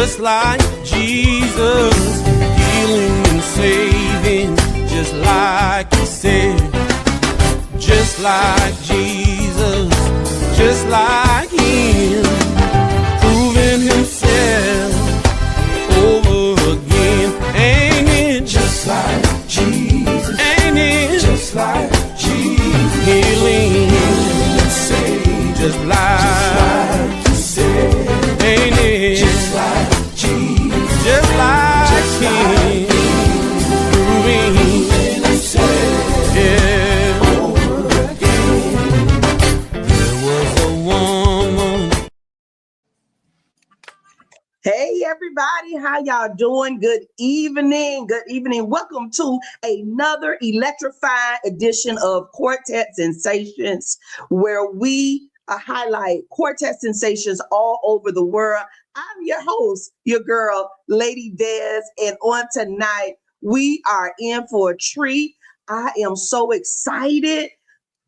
just like Jesus, healing and saving, just like he said. Just like Jesus, just like him, proving himself over again. Ain't it just like Jesus? Ain't it just like Jesus? Healing and saving, just like he said. Ain't it just like Jesus? Just like him, proving himself, yeah. Hey everybody, how y'all doing? Good evening. Good evening. Welcome to another electrifying edition of Quartet Sensations, where we highlight Quartet Sensations all over the world. I'm your host, your girl, Lady Des, and on tonight, we are in for a treat. I am so excited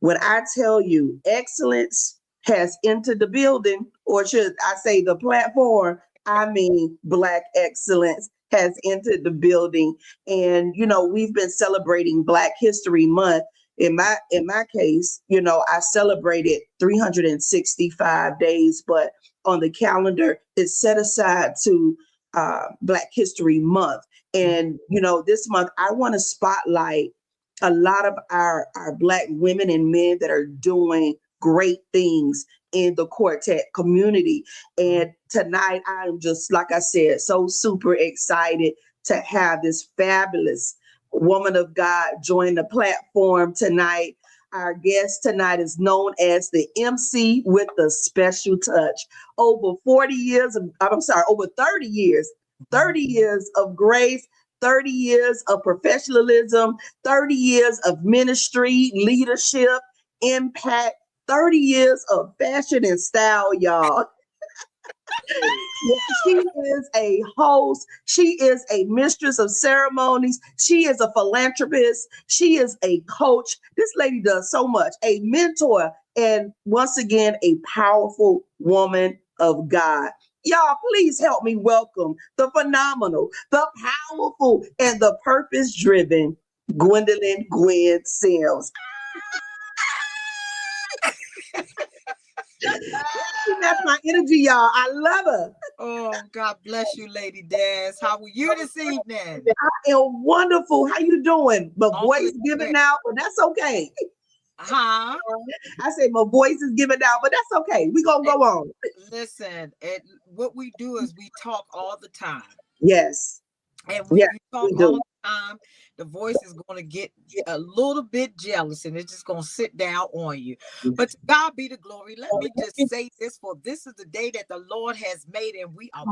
when I tell you excellence has entered the building, or should I say the platform. I mean, Black excellence has entered the building. And, you know, we've been celebrating Black History Month. In my case, you know, I celebrated 365 days, but on the calendar, it's set aside to Black History Month. And, you know, this month, I want to spotlight a lot of our Black women and men that are doing great things in the quartet community. And tonight, I'm just, like I said, so super excited to have this fabulous woman of God join the platform tonight. Our guest tonight is known as the MC with the special touch. Over 30 years, 30 years of grace, 30 years of professionalism, 30 years of ministry, leadership, impact, 30 years of fashion and style, y'all. She is a host. She is a mistress of ceremonies. She is a philanthropist. She is a coach. This lady does so much. A mentor, and once again, a powerful woman of God. Y'all, please help me welcome the phenomenal, the powerful, and the purpose-driven Gwendolyn Gwen Sims. That's my energy, y'all. I love her. Oh, God bless you, Lady Des. How are you this evening? I am wonderful. How you doing? My voice is giving out, but that's okay. Huh? I said my voice is giving out, but that's okay. We're going to go on. Listen, what we do is we talk all the time. Yes. And when you talk all the time, the voice is going to get a little bit jealous and it's just going to sit down on you. But to God be the glory. Let me just say this, for this is the day that the Lord has made, and we are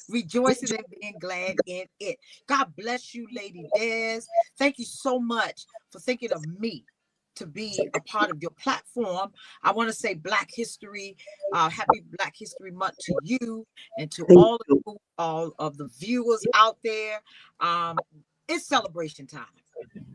rejoicing and being glad in it. God bless you, Lady Des. Thank you so much for thinking of me to be a part of your platform. I want to say Black History, happy Black History Month to you and to all of the viewers out there. It's celebration time.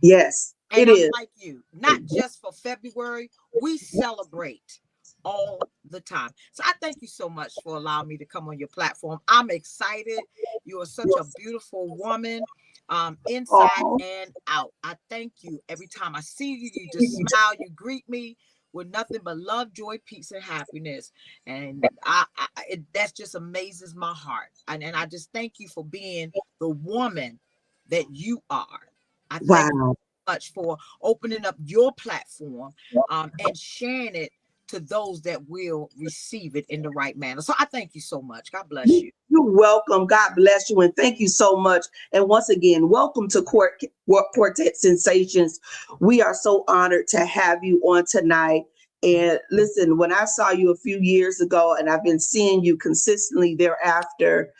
Yes, and it I'm is. like you, not just for February, we celebrate all the time. So I thank you so much for allowing me to come on your platform. I'm excited. You are such a beautiful woman. Inside and out. I thank you. Every time I see you, you just smile, you greet me with nothing but love, joy, peace, and happiness. And that just amazes my heart. And I just thank you for being the woman that you are. I thank you so much for opening up your platform and sharing it to those that will receive it in the right manner. So I thank you so much. God bless you. You're welcome. God bless you. And thank you so much. And once again, welcome to Quartet Sensations. We are so honored to have you on tonight. And listen, when I saw you a few years ago, and I've been seeing you consistently thereafter,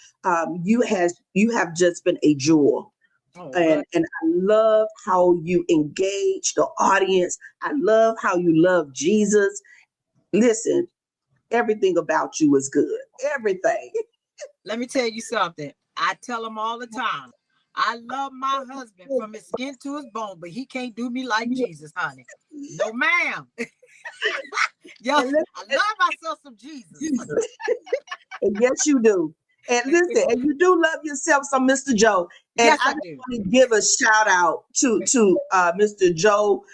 you have just been a jewel. And I love how you engage the audience. I love how you love Jesus. Listen, everything about you is good. Everything. Let me tell you something. I tell him all the time. I love my husband from his skin to his bone, but he can't do me like Jesus, honey. No, ma'am. Yo, I love myself some Jesus. And yes, you do. And listen, and you do love yourself some Mr. Joe. And Yes, I I just do. want to give a shout out to Mr. Joe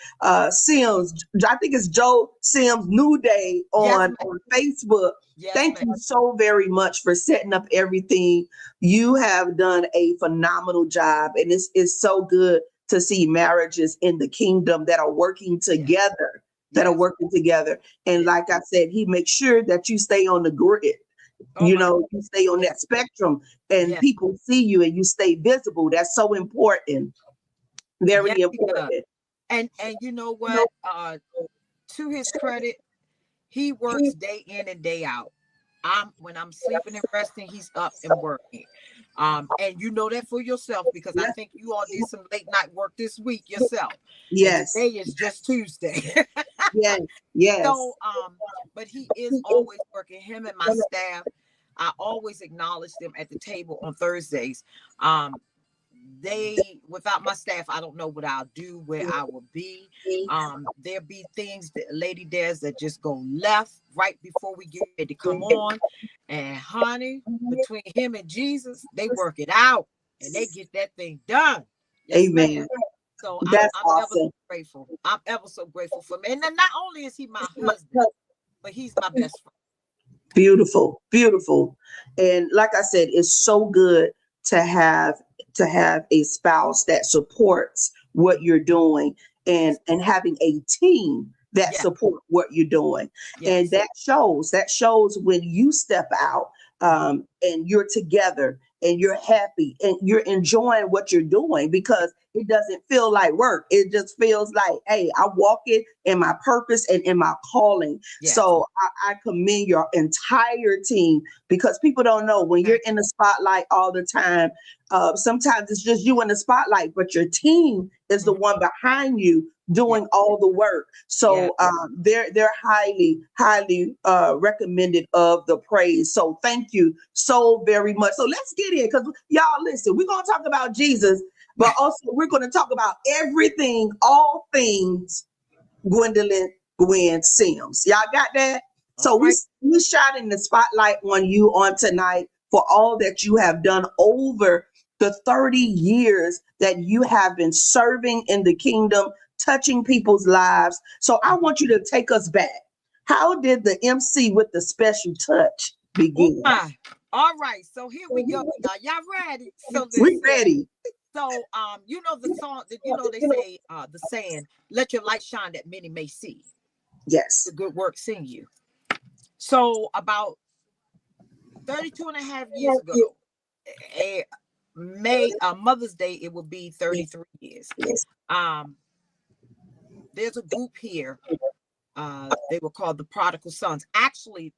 Sims. I think it's Joe Sims New Day Yes, on Facebook. Yes, Thank ma'am. you so very much for setting up everything. You have done a phenomenal job, and it's so good to see marriages in the kingdom that are working together. That are Yes. working together. And Yes. like I said, he makes sure that you stay on the grid. Oh You my. know, you stay on that spectrum and Yes. people see you and you stay visible. That's so important. Very Yes, he does. important. And you know what? To his credit, he works day in and day out. When I'm sleeping and resting, he's up and working. And you know that for yourself because I think you all did some late night work this week yourself. And Yes. today is just Tuesday. Yes. Yes. So, but he is always working. Him and my staff, I always acknowledge them at the table on Thursdays. Without my staff, I don't know what I'll do, where I will be. There be things that Lady does that just go left right before we get ready to come on. And honey, between him and Jesus, they work it out and they get that thing done. Yes, Amen. ma'am. So That's I'm ever awesome. so grateful. I'm ever so grateful for him. And then not only is he my husband, but he's my best friend. Beautiful, beautiful. And like I said, it's so good to have a spouse that supports what you're doing and having a team that Yes. support what you're doing. And Yes. that shows when you step out and you're together and you're happy and you're enjoying what you're doing because it doesn't feel like work. It just feels like, hey, I'm walking in my purpose and in my calling. Yes. So I commend your entire team because people don't know when you're in the spotlight all the time. Sometimes it's just you in the spotlight, but your team is the one behind you doing all the work. So they're highly recommended of the praise. So thank you so very much. So let's get in because y'all listen. We're gonna talk about Jesus, but also we're gonna talk about everything, all things Gwen Sims. Y'all got that? So we shining the spotlight on you on tonight for all that you have done over the 30 years that you have been serving in the kingdom, touching people's lives. So I want you to take us back. How did the MC with the special touch begin? All right, so here we go. Y'all ready? So we ready. So you know the song that they say the saying, let your light shine that many may see. Yes. The good work sing you. So about 32 and a half years ago, Mother's Day, it will be 33 years. There's a group here. They were called the Prodigal Sons. Actually,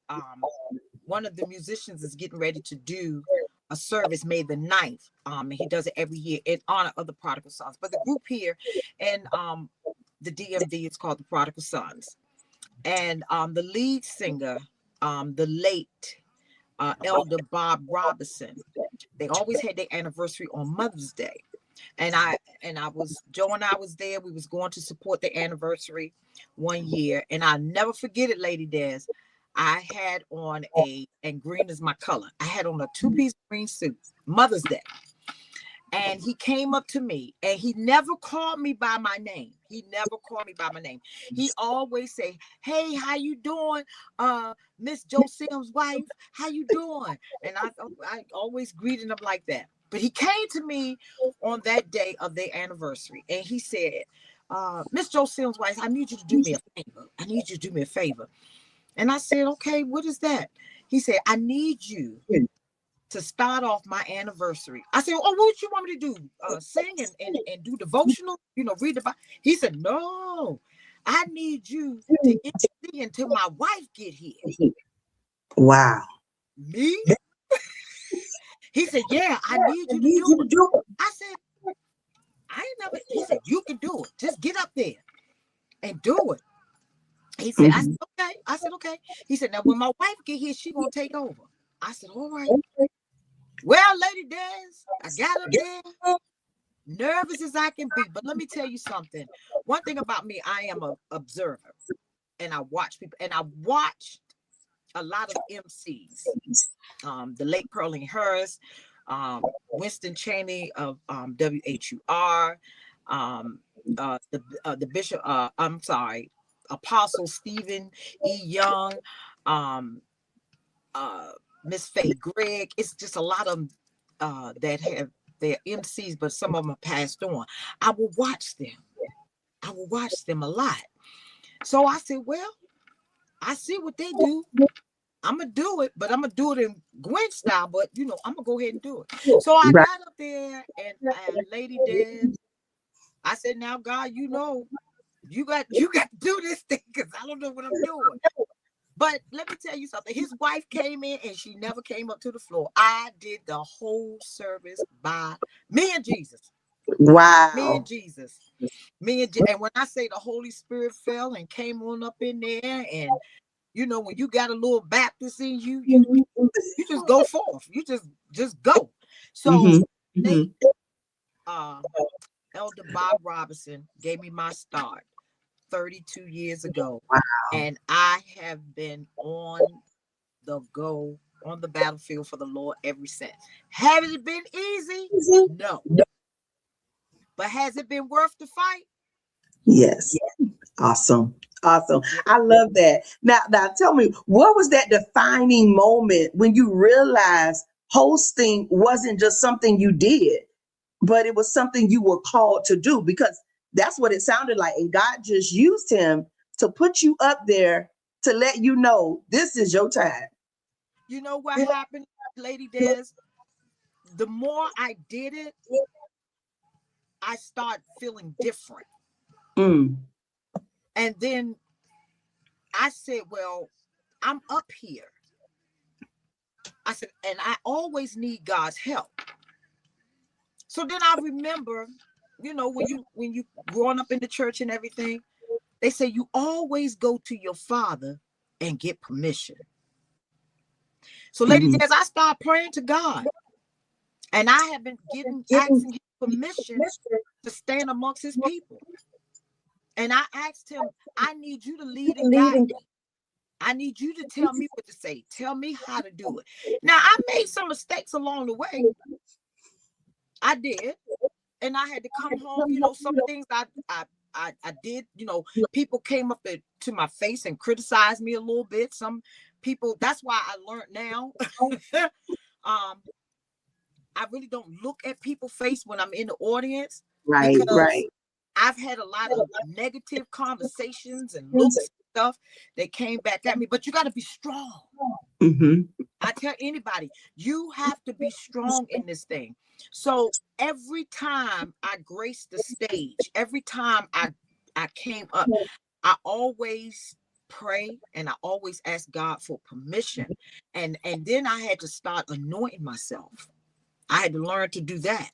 one of the musicians is getting ready to do a service May the 9th. And he does it every year in honor of the Prodigal Sons. But the group here and the DMV is called the Prodigal Sons. And the lead singer, the late Elder Bob Robinson, they always had their anniversary on Mother's Day. And Joe and I was there. We was going to support the anniversary one year. And I'll never forget it, Lady Des. I had on and green is my color. I had on a 2-piece green suit, Mother's Day. And he came up to me and he never called me by my name. He always say, hey, how you doing? Miss Joe Sims' wife, how you doing? And I always greeted him like that. But he came to me on that day of their anniversary and he said, Miss Joe Sims' wife, I need you to do me a favor. And I said, okay, what is that? He said, I need you to start off my anniversary. I said, oh, what you want me to do? Sing and do devotional? Read the Bible? He said, no, I need you to intercede until my wife get here. Wow. Me? He said, yeah, I need you to do it. I said, he said, you can do it. Just get up there and do it. He said, I said, okay. He said, now when my wife get here, she gonna take over. I said, all right. Well, Lady Des, I got up there, nervous as I can be. But let me tell you something. One thing about me, I am an observer. And I watch people. And I watched a lot of MCs. The late Pearlie Harris, Winston Cheney of WHUR, the Bishop, Apostle Stephen E. Young, Miss Faye Gregg. It's just a lot of that have their MCs, but some of them have passed on. I will watch them. I will watch them a lot. So I said, well, I see what they do. I'm going to do it, but I'm going to do it in Gwen style, but I'm going to go ahead and do it. So I got up there and Lady Des, I said, now God, you got to do this thing because I don't know what I'm doing. But let me tell you something. His wife came in and she never came up to the floor. I did the whole service by me and Jesus. Wow. Me and Jesus. And when I say the Holy Spirit fell and came on up in there, and when you got a little Baptist in you, you just go forth. You just go. So Elder Bob Robinson gave me my start 32 years ago. Wow. And I have been on the go, on the battlefield for the Lord ever since. Has it been easy? No. But has it been worth the fight? Yes. Awesome. I love that. Now tell me, what was that defining moment when you realized hosting wasn't just something you did, but it was something you were called to do? Because that's what it sounded like. And God just used him to put you up there to let you know this is your time. You know what happened, Lady Des? The more I did it, I started feeling different. And then I said, well, I'm up here. I said, and I always need God's help. So then I remember, when you growing up in the church and everything, they say you always go to your Father and get permission. So Lady Des, I started praying to God. And I have been asking him permission to stand amongst his people. And I asked him, I need you to lead and guide me. I need you to tell me what to say. Tell me how to do it. Now, I made some mistakes along the way. I did. And I had to come home. Some things I did, people came up to my face and criticized me a little bit. Some people, that's why I learned now. I really don't look at people's face when I'm in the audience. Right. I've had a lot of negative conversations and looks and stuff that came back at me, but you got to be strong. I tell anybody, you have to be strong in this thing. So every time I graced the stage, every time I came up, I always pray and I always ask God for permission. And then I had to start anointing myself. I had to learn to do that.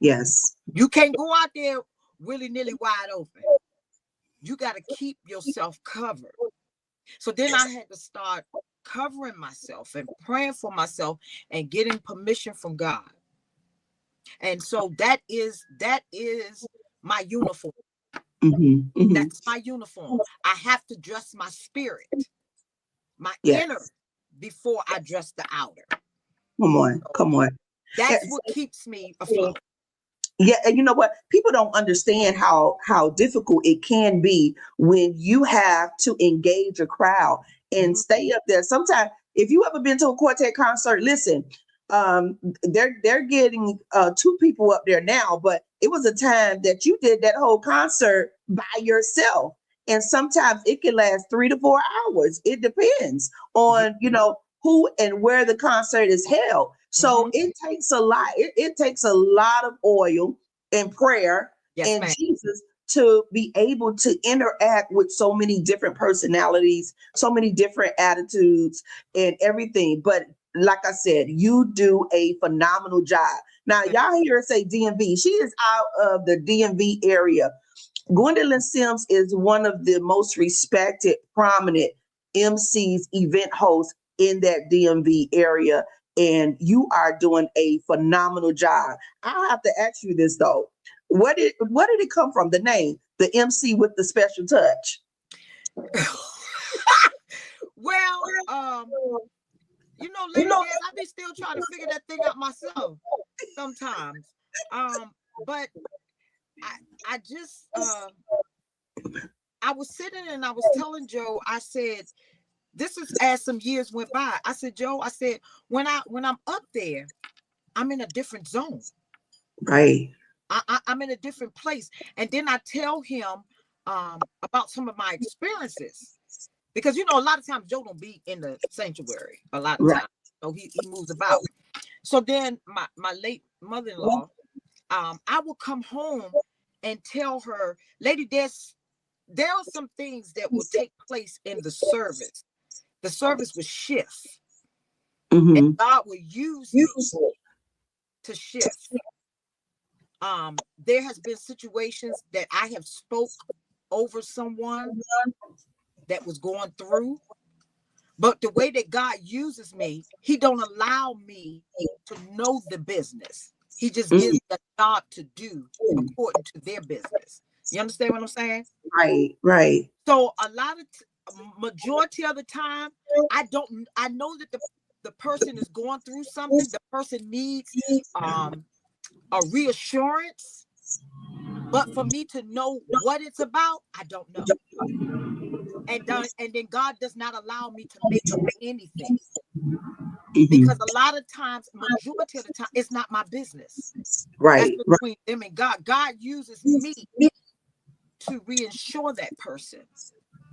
Yes. You can't go out there willy-nilly wide open. You got to keep yourself covered. So then I had to start covering myself and praying for myself and getting permission from God. And so that is my uniform. That's my uniform. I have to dress my spirit, my inner, before I dress the outer. Come on. That's what keeps me afloat. Yeah, and you know what? People don't understand how difficult it can be when you have to engage a crowd and stay up there. Sometimes, if you ever been to a quartet concert, listen, they're getting 2 people up there now, but it was a time that you did that whole concert by yourself, and sometimes it can last 3 to 4 hours. It depends on who and where the concert is held. So it takes a lot. It takes a lot of oil and prayer and Jesus to be able to interact with so many different personalities, so many different attitudes and everything. But like I said, you do a phenomenal job. Now, y'all hear her say DMV. She is out of the DMV area. Gwendolyn Sims is one of the most respected, prominent MCs, event hosts in that DMV area. And you are doing a phenomenal job. I have to ask you this though. Where did it come from? The name, the MC with the special touch? Well, Lady Des, I be still trying to figure that thing out myself sometimes. But I just I was sitting and I was telling Joe, I said, this is as some years went by. I said, Joe, I said, when I'm up there, I'm in a different zone. Right. I'm in a different place. And then I tell him about some of my experiences. Because, a lot of times Joe don't be in the sanctuary a lot of times. So he moves about. So then my late mother-in-law, I will come home and tell her, Lady, there are some things that will take place in the service. The service will shift. Mm-hmm. And God will use me to shift. There has been situations that I have spoke over someone that was going through. But the way that God uses me, he don't allow me to know the business. He just gives me a job to do according to their business. You understand what I'm saying? Right. So a lot of majority of the time, I know that the person is going through something. The person needs a reassurance. But for me to know what it's about, I don't know. And then God does not allow me to make up anything. Because a lot of times, majority of the time, it's not my business. Right. That's between them and God. God uses me to reassure that person,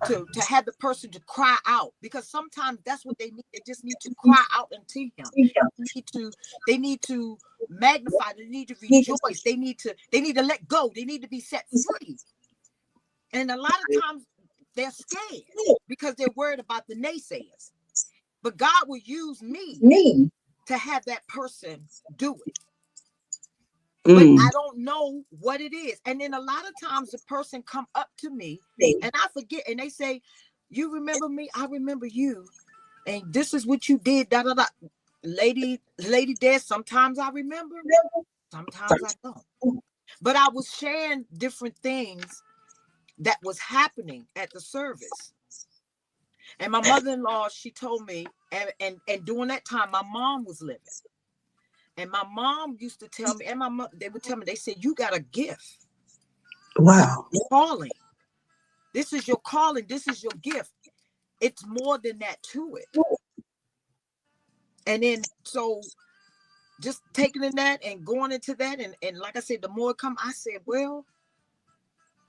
to have the person to cry out. Because sometimes that's what they need. They just need to cry out unto him. They need to magnify. They need to rejoice. They need to let go. They need to be set free. And a lot of times they're scared because they're worried about the naysayers. But God will use me to have that person do it. But I don't know what it is. And then a lot of times the person come up to me and I forget. And they say, you remember me? I remember you. And this is what you did. Da, da, da. Lady Des, sometimes I remember. Sometimes I don't. But I was sharing different things that was happening at the service. And my mother-in-law, she told me, and during that time, my mom was living. And my mom used to tell me, and my mom, they would tell me, they said, you got a gift. Wow. Calling. This is your calling. This is your gift. It's more than that to it. And then, so just taking in that and going into that. And like I said, the more it come, I said, well,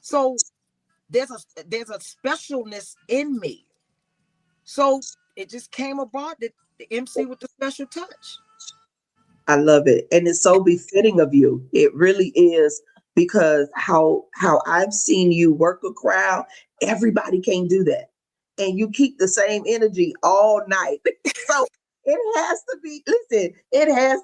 so there's a specialness in me. So it just came about that the MC with the special touch. I love it. And it's so befitting of you. It really is, because how I've seen you work a crowd, everybody can't do that. And you keep the same energy all night. So it has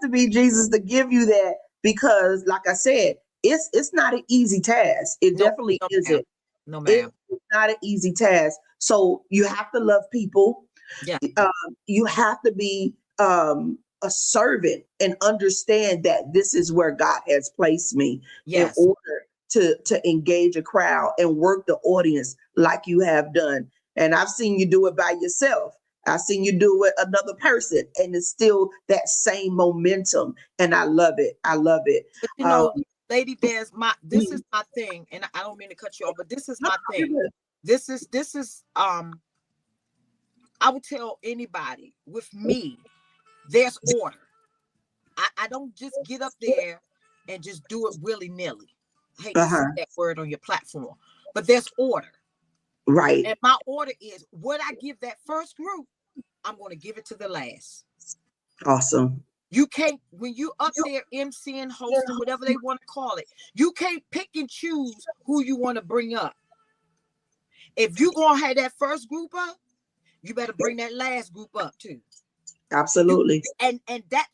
to be Jesus to give you that, because like I said, it's not an easy task. It definitely isn't. No, ma'am. It's not an easy task. So you have to love people. Yeah. You have to be a servant and understand that this is where God has placed me in order to engage a crowd and work the audience like you have done. And I've seen you do it by yourself. I've seen you do it another person, and it's still that same momentum. And I love it. I love it. But Lady Des, this is my thing, and I don't mean to cut you off, but this is my thing. This is I would tell anybody, with me, there's order. I don't just get up there and just do it willy-nilly. I hate to say that word on your platform, but there's order. Right. And my order is, what I give that first group, I'm going to give it to the last. Awesome. You can't, when you up there MCing, hosting, whatever they want to call it, you can't pick and choose who you want to bring up. If you're going to have that first group up, you better bring that last group up too. Absolutely. And that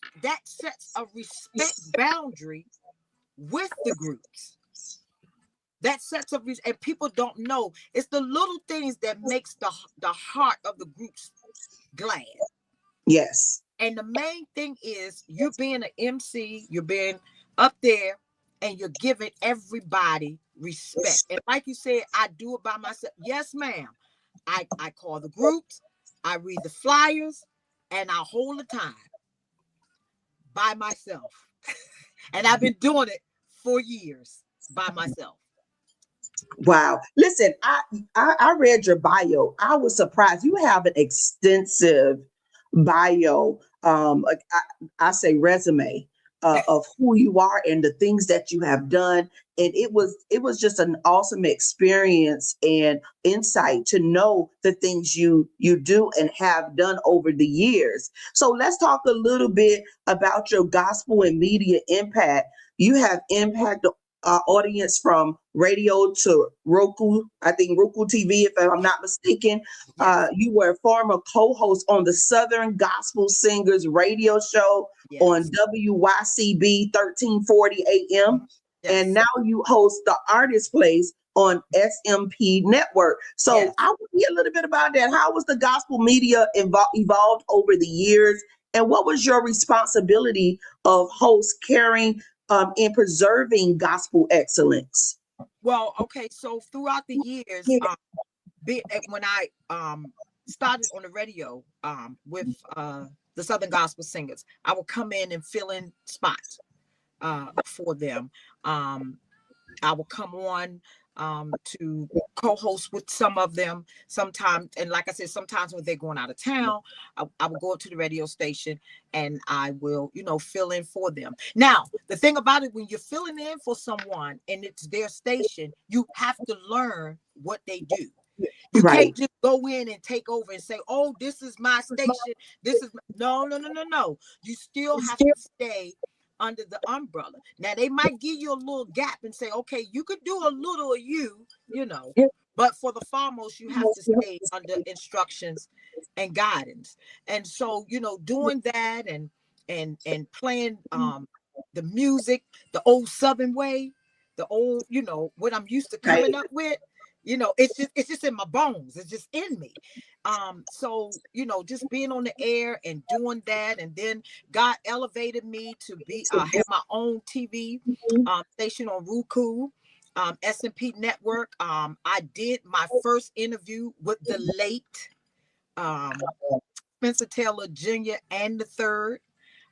sets a respect boundary with the groups. That sets a and people don't know. It's the little things that makes the heart of the groups glad. Yes. And the main thing is, you're being an MC, you're being up there, and you're giving everybody respect. And like you said, I do it by myself. Yes, ma'am. I call the groups. I read the flyers, and I hold the time by myself. And I've been doing it for years by myself. Wow. Listen, I read your bio. I was surprised. You have an extensive bio. I say resume of who you are and the things that you have done. And it was just an awesome experience and insight to know the things you do and have done over the years. So let's talk a little bit about your gospel and media impact. You have impacted audience from radio to Roku, I think Roku TV, if I'm not mistaken. You were a former co-host on the Southern Gospel Singers radio show on WYCB 1340 AM. And now you host the Artist Place on SMP Network. So I want to hear a little bit about that. How was the gospel media evolved over the years? And what was your responsibility of host carrying in preserving gospel excellence? Well, okay, so throughout the years, when I started on the radio with the Southern Gospel Singers, I would come in and fill in spots for them. I will come on to co-host with some of them sometimes. And like I said, sometimes when they're going out of town, I will go up to the radio station and I will, fill in for them. Now, the thing about it, when you're filling in for someone and it's their station, you have to learn what they do. You can't just go in and take over and say, oh, this is my station. This is no. You still have to stay under the umbrella. Now they might give you a little gap and say, okay, you could do a little of but for the foremost, you have to stay under instructions and guidance. And so, doing that and playing the music, the old Southern way, the old, what I'm used to coming up with, it's just in my bones. It's just in me. So, just being on the air and doing that. And then God elevated me to have my own TV station on Roku, SMP Network. I did my first interview with the late Spencer Taylor Jr. and the third.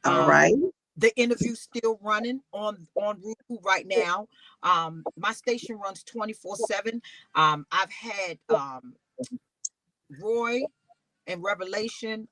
All right. The interview's still running on Roku right now. My station runs 24/7. I've had Roy and Revelation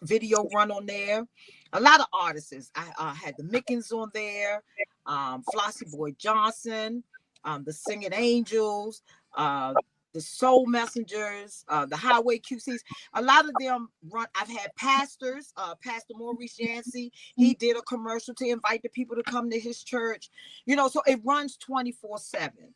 video run on there. A lot of artists. I had the Mickens on there, Flossie Boy Johnson, the Singing Angels, the Soul Messengers, the Highway QCs. A lot of them run. I've had pastors, Pastor Maurice Yancey. He did a commercial to invite the people to come to his church. So it runs 24/7.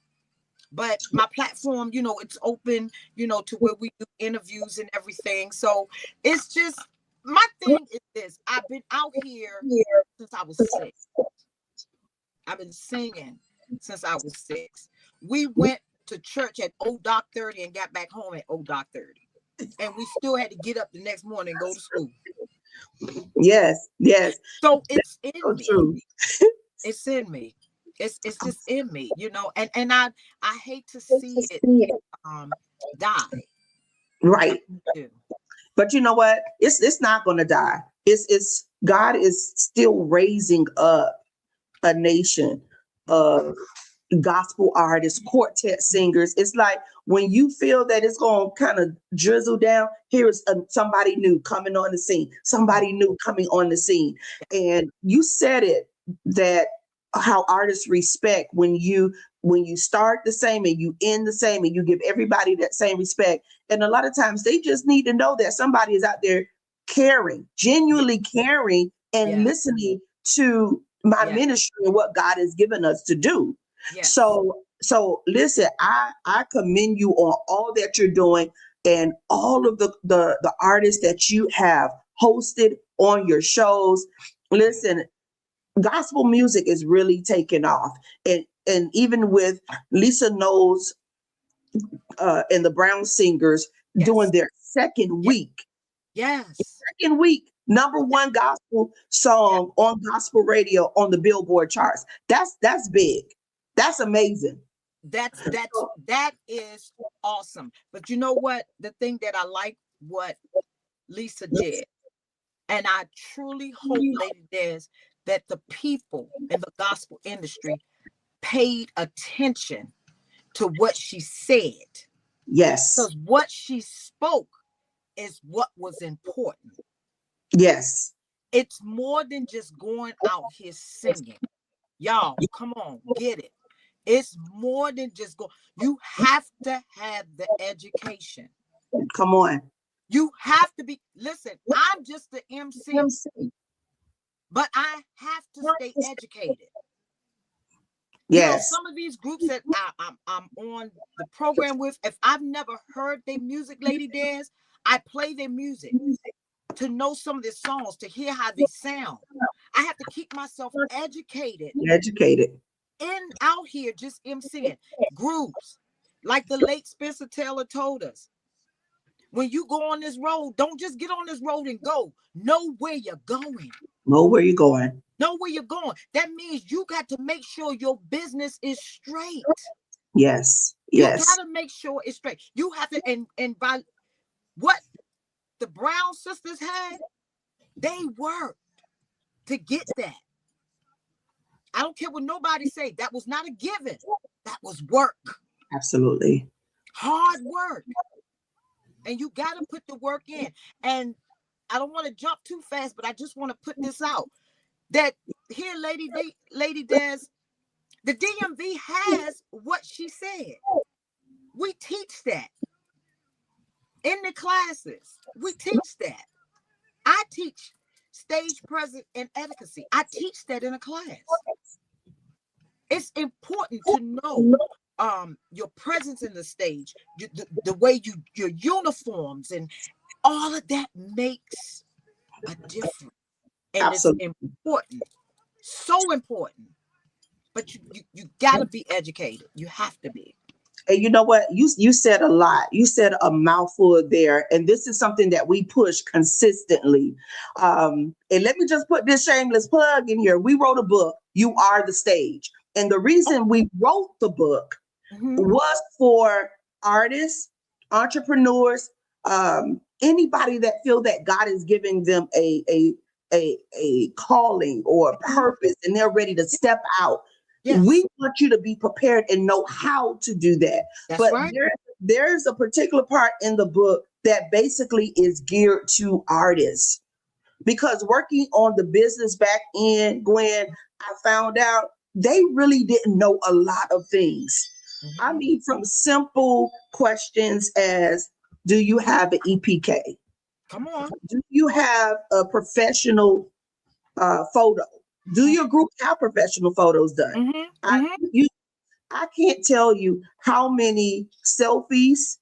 But my platform, it's open, to where we do interviews and everything. So it's just, my thing is this. I've been out here since I was 6. I've been singing since I was 6. We went to church at o'clock 30 and got back home at o'clock 30. And we still had to get up the next morning and go to school. Yes. So it's in me. True. It's in me. It's just in me, and I hate to see it die. Right. But you know what? It's not going to die. It's God is still raising up a nation of gospel artists, quartet singers. It's like when you feel that it's going to kind of drizzle down, here's somebody new coming on the scene, somebody new coming on the scene. And you said it, that how artists respect when you start the same and you end the same and you give everybody that same respect. And a lot of times they just need to know that somebody is out there caring, genuinely caring and listening to my ministry and what God has given us to do. Yes. So listen, I commend you on all that you're doing and all of the artists that you have hosted on your shows. Listen, gospel music is really taking off. And even with Lisa Knowles and the Brown Singers doing their second week. Yes. Second week, #1 gospel song on gospel radio on the Billboard charts. That's big. That's amazing. That is awesome. But you know what? The thing that I like what Lisa did. And I truly hope, Lady Des, that the people in the gospel industry paid attention to what she said. Yes. Because what she spoke is what was important. Yes. It's more than just going out here singing. Y'all, come on, get it. It's more than just go. You have to have the education. Come on. You have to be, listen, I'm just the MC, but I have to stay educated. Yes. You know, some of these groups that I'm on the program with, if I've never heard their music, Lady Des, I play their music to know some of their songs, to hear how they sound. I have to keep myself educated. And out here just MCing groups. Like the late Spencer Taylor told us, when you go on this road, don't just get on this road and go. Know where you're going. Know where you're going. Know where you're going. That means you got to make sure your business is straight. Yes. You Yes. got to make sure it's straight. You have to, and by what the Brown sisters had, they worked to get that. I don't care what nobody say. That was not a given. That was work. Absolutely. Hard work. And you got to put the work in. And I don't want to jump too fast, but I just want to put this out. That here, Lady Des, the DMV has what she said. We teach that in the classes. We teach that. I teach stage presence and etiquette. I teach that in a class. It's important to know your presence in the stage, the way your uniforms and all of that makes a difference. And Absolutely. It's important, so important. But you got to be educated. You have to be. And you know what? You said a lot. You said a mouthful there. And this is something that we push consistently. And let me just put this shameless plug in here. We wrote a book, You Are the Stage. And the reason we wrote the book was for artists, entrepreneurs, anybody that feel that God is giving them a calling or a purpose and they're ready to step out. Yes. We want you to be prepared and know how to do that. That's but right. There's a particular part in the book that basically is geared to artists. Because working on the business back end, Gwen, I found out they really didn't know a lot of things. I mean, from simple questions as, do you have an EPK? Come on. Do you have a professional photo? Do your group have professional photos done? I can't tell you how many selfies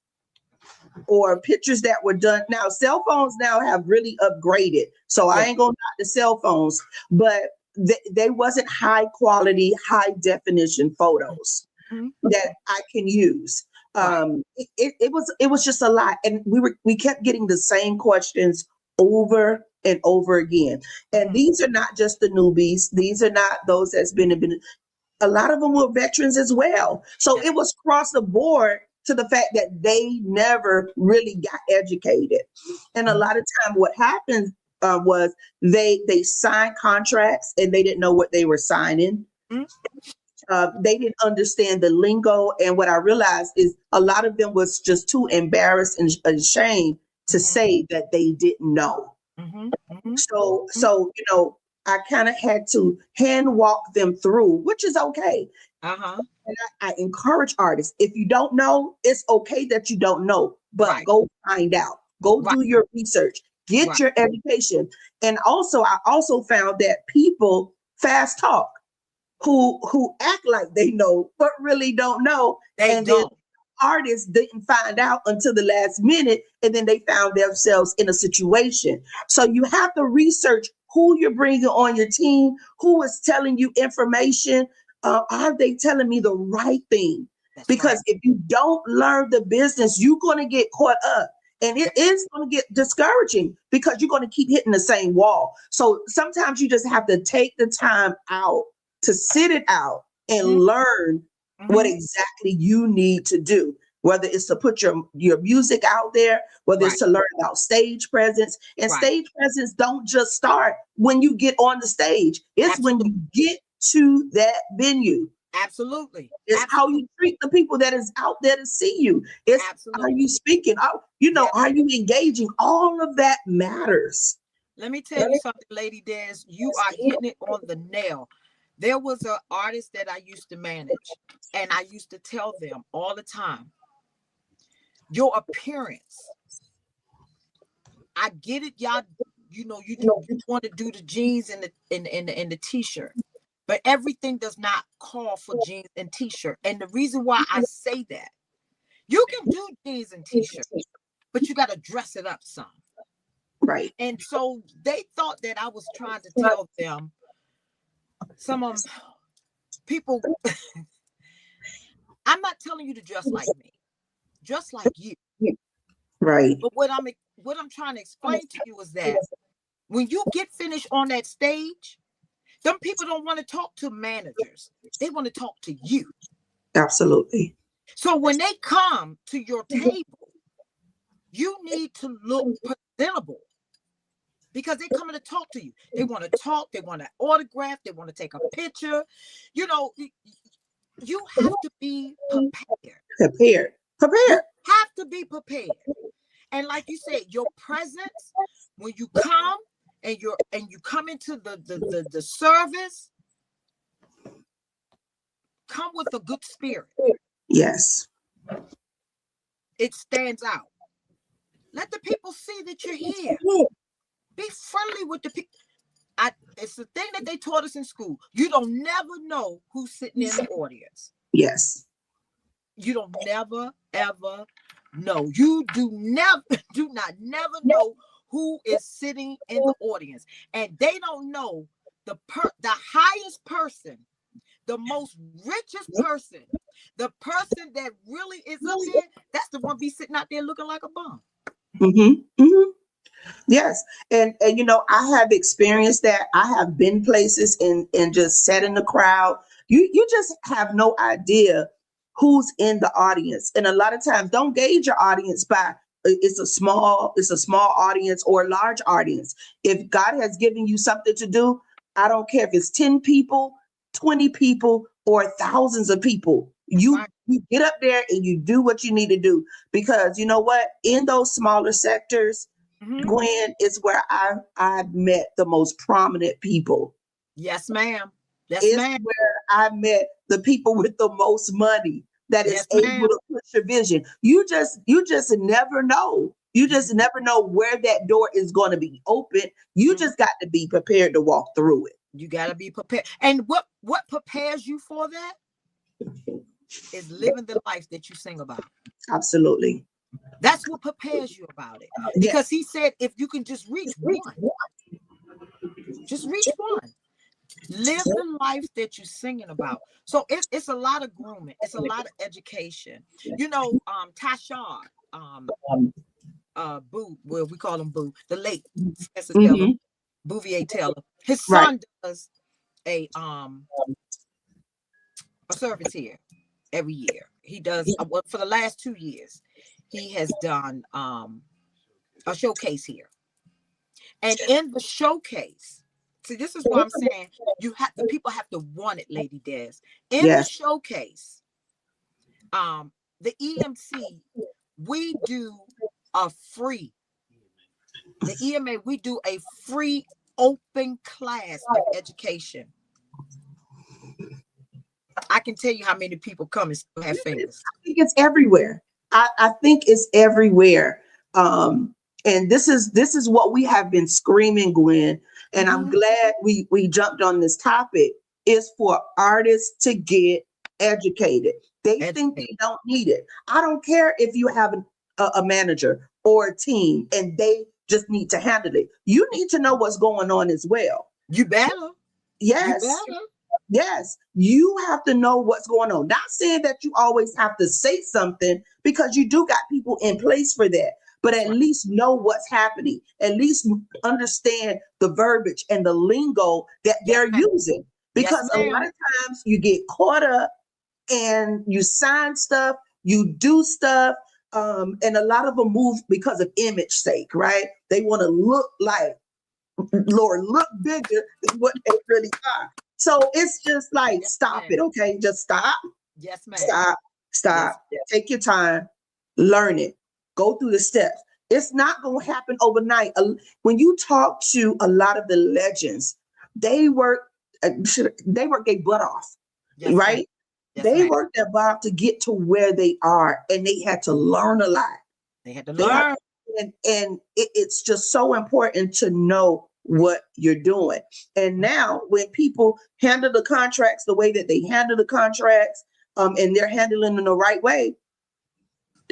or pictures that were done. Now, cell phones now have really upgraded. So I ain't gonna knock the cell phones, but they wasn't high quality, high definition photos that I can use. It was just a lot. And we kept getting the same questions over and over again. And these are not just the newbies. These are not those that's been, a lot of them were veterans as well. So it was across the board to the fact that they never really got educated. And a lot of time what happened was they signed contracts and they didn't know what they were signing. They didn't understand the lingo. And what I realized is a lot of them was just too embarrassed and ashamed to say that they didn't know. So, you know, I kind of had to hand walk them through, which is okay. And I encourage artists, if you don't know, it's okay that you don't know, but go find out, go do your research, get your education. And also, I also found that people fast talk who act like they know, but really don't know. Then artists didn't find out until the last minute, and then they found themselves in a situation. So you have to research who you're bringing on your team, who is telling you information. Are they telling me the right thing? Because if you don't learn the business, you're going to get caught up. And it is going to get discouraging because you're going to keep hitting the same wall. So sometimes you just have to take the time out to sit it out and learn what exactly you need to do. whether it's to put your music out there, whether Right. it's to learn about stage presence. And Right. stage presence don't just start when you get on the stage. It's when Absolutely. you get to that venue. Absolutely. It's how you treat the people that is out there to see you. It's how Absolutely. you speaking. Yeah. Are you engaging? All of that matters. Let me tell you something, Lady Des. You are hitting it on the nail. There was an artist that I used to manage, and I used to tell them all the time, your appearance. I get it, y'all. You want to do the jeans and the t-shirt, but everything does not call for jeans and t-shirt. And the reason why I say that, you can do jeans and t-shirt, but you got to dress it up some. Right. And so they thought that I was trying to tell them, some of people, I'm not telling you to dress like me, dress like you. Right. But what I'm trying to explain to you is that when you get finished on that stage, them people don't want to talk to managers. They want to talk to you. Absolutely. So when they come to your table, you need to look presentable, because they're coming to talk to you. They want to talk. They want an autograph. They want to take a picture. You have to be prepared. Prepared. You have to be prepared. And like you said, your presence, when you come and you come into the service, come with a good spirit. Yes. It stands out. Let the people see that you're here. Be friendly with the people. It's the thing that they taught us in school. You don't never know who's sitting in the audience. Yes. You don't never, ever know. You do not know who is sitting in the audience. And they don't know the highest person, the most richest person, the person that really is up there. That's the one be sitting out there looking like a bum. Mm-hmm. Mm-hmm. Yes. And I have experienced that. I have been places and just sat in the crowd. You just have no idea who's in the audience. And a lot of times don't gauge your audience by it's a small audience or a large audience. If God has given you something to do, I don't care if it's 10 people, 20 people, or thousands of people. You get up there and you do what you need to do, because you know what? In those smaller sectors, Mm-hmm. Gwen, is where I've met the most prominent people. Yes, ma'am. Yes, it's ma'am. where I met the people with the most money that is able to push your vision. You just never know. You just never know where that door is going to be open. You just got to be prepared to walk through it. You got to be prepared. And what prepares you for that is living the life that you sing about. Absolutely. That's what prepares you about it. Because he said, if you can just reach one, live the life that you're singing about. So it's a lot of grooming. It's a lot of education. Tashard, Boo, well, we call him Boo, the late Spencer Taylor, Bouvier Taylor. His son does a service here every year. He does for the last 2 years. He has done a showcase here, and in the showcase, see, this is what I'm saying. The people have to want it, Lady Des. In the showcase, the EMC, we do a free. The EMA, we do a free open class of education. I can tell you how many people come and still have fingers. I think it's everywhere. I think it's everywhere. And this is what we have been screaming, Gwen. And I'm glad we jumped on this topic, is for artists to get educated. They think they don't need it. I don't care if you have a manager or a team and they just need to handle it. You need to know what's going on as well. You better. Yes. You better. Yes, you have to know what's going on. Not saying that you always have to say something, because you do got people in place for that. But at least know what's happening. At least understand the verbiage and the lingo that they're using. Because a lot of times you get caught up and you sign stuff you do stuff. And a lot of them move because of image sake, right? They want to look like, Lord, look bigger than what they really are. So it's just like, Yes, stop ma'am. it, okay? Just stop, Yes, ma'am. stop. Yes. Take your time, learn it, go through the steps. It's not going to happen overnight. When you talk to a lot of the legends, they work their butt off, Yes, right? ma'am. Yes, They ma'am. worked their butt off to get to where they are, and they had to learn a lot. They had to They have, learn. and it's just so important to know what you're doing. And now, when people handle the contracts the way that they handle the contracts, and they're handling them the right way,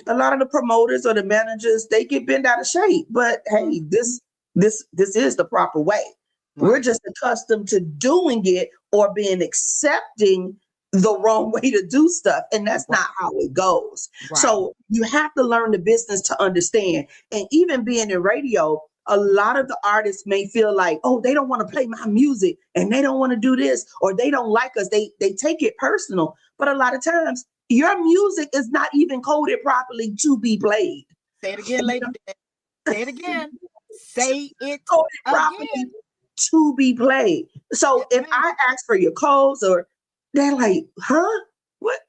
a lot of the promoters or the managers, they get bent out of shape. But hey, this is the proper way. We're Right. just accustomed to doing it or being accepting the wrong way to do stuff. And that's Right. not how it goes. Right. So you have to learn the business to understand. And even being in radio, a lot of the artists may feel like, oh, they don't want to play my music and they don't want to do this, or they don't like us. They take it personal. But a lot of times your music is not even coded properly to be played. Say it again, lady. Say it again. Say it Coded properly again. to be played. So Yes, if ma'am. I ask for your codes, or they're like, huh? What?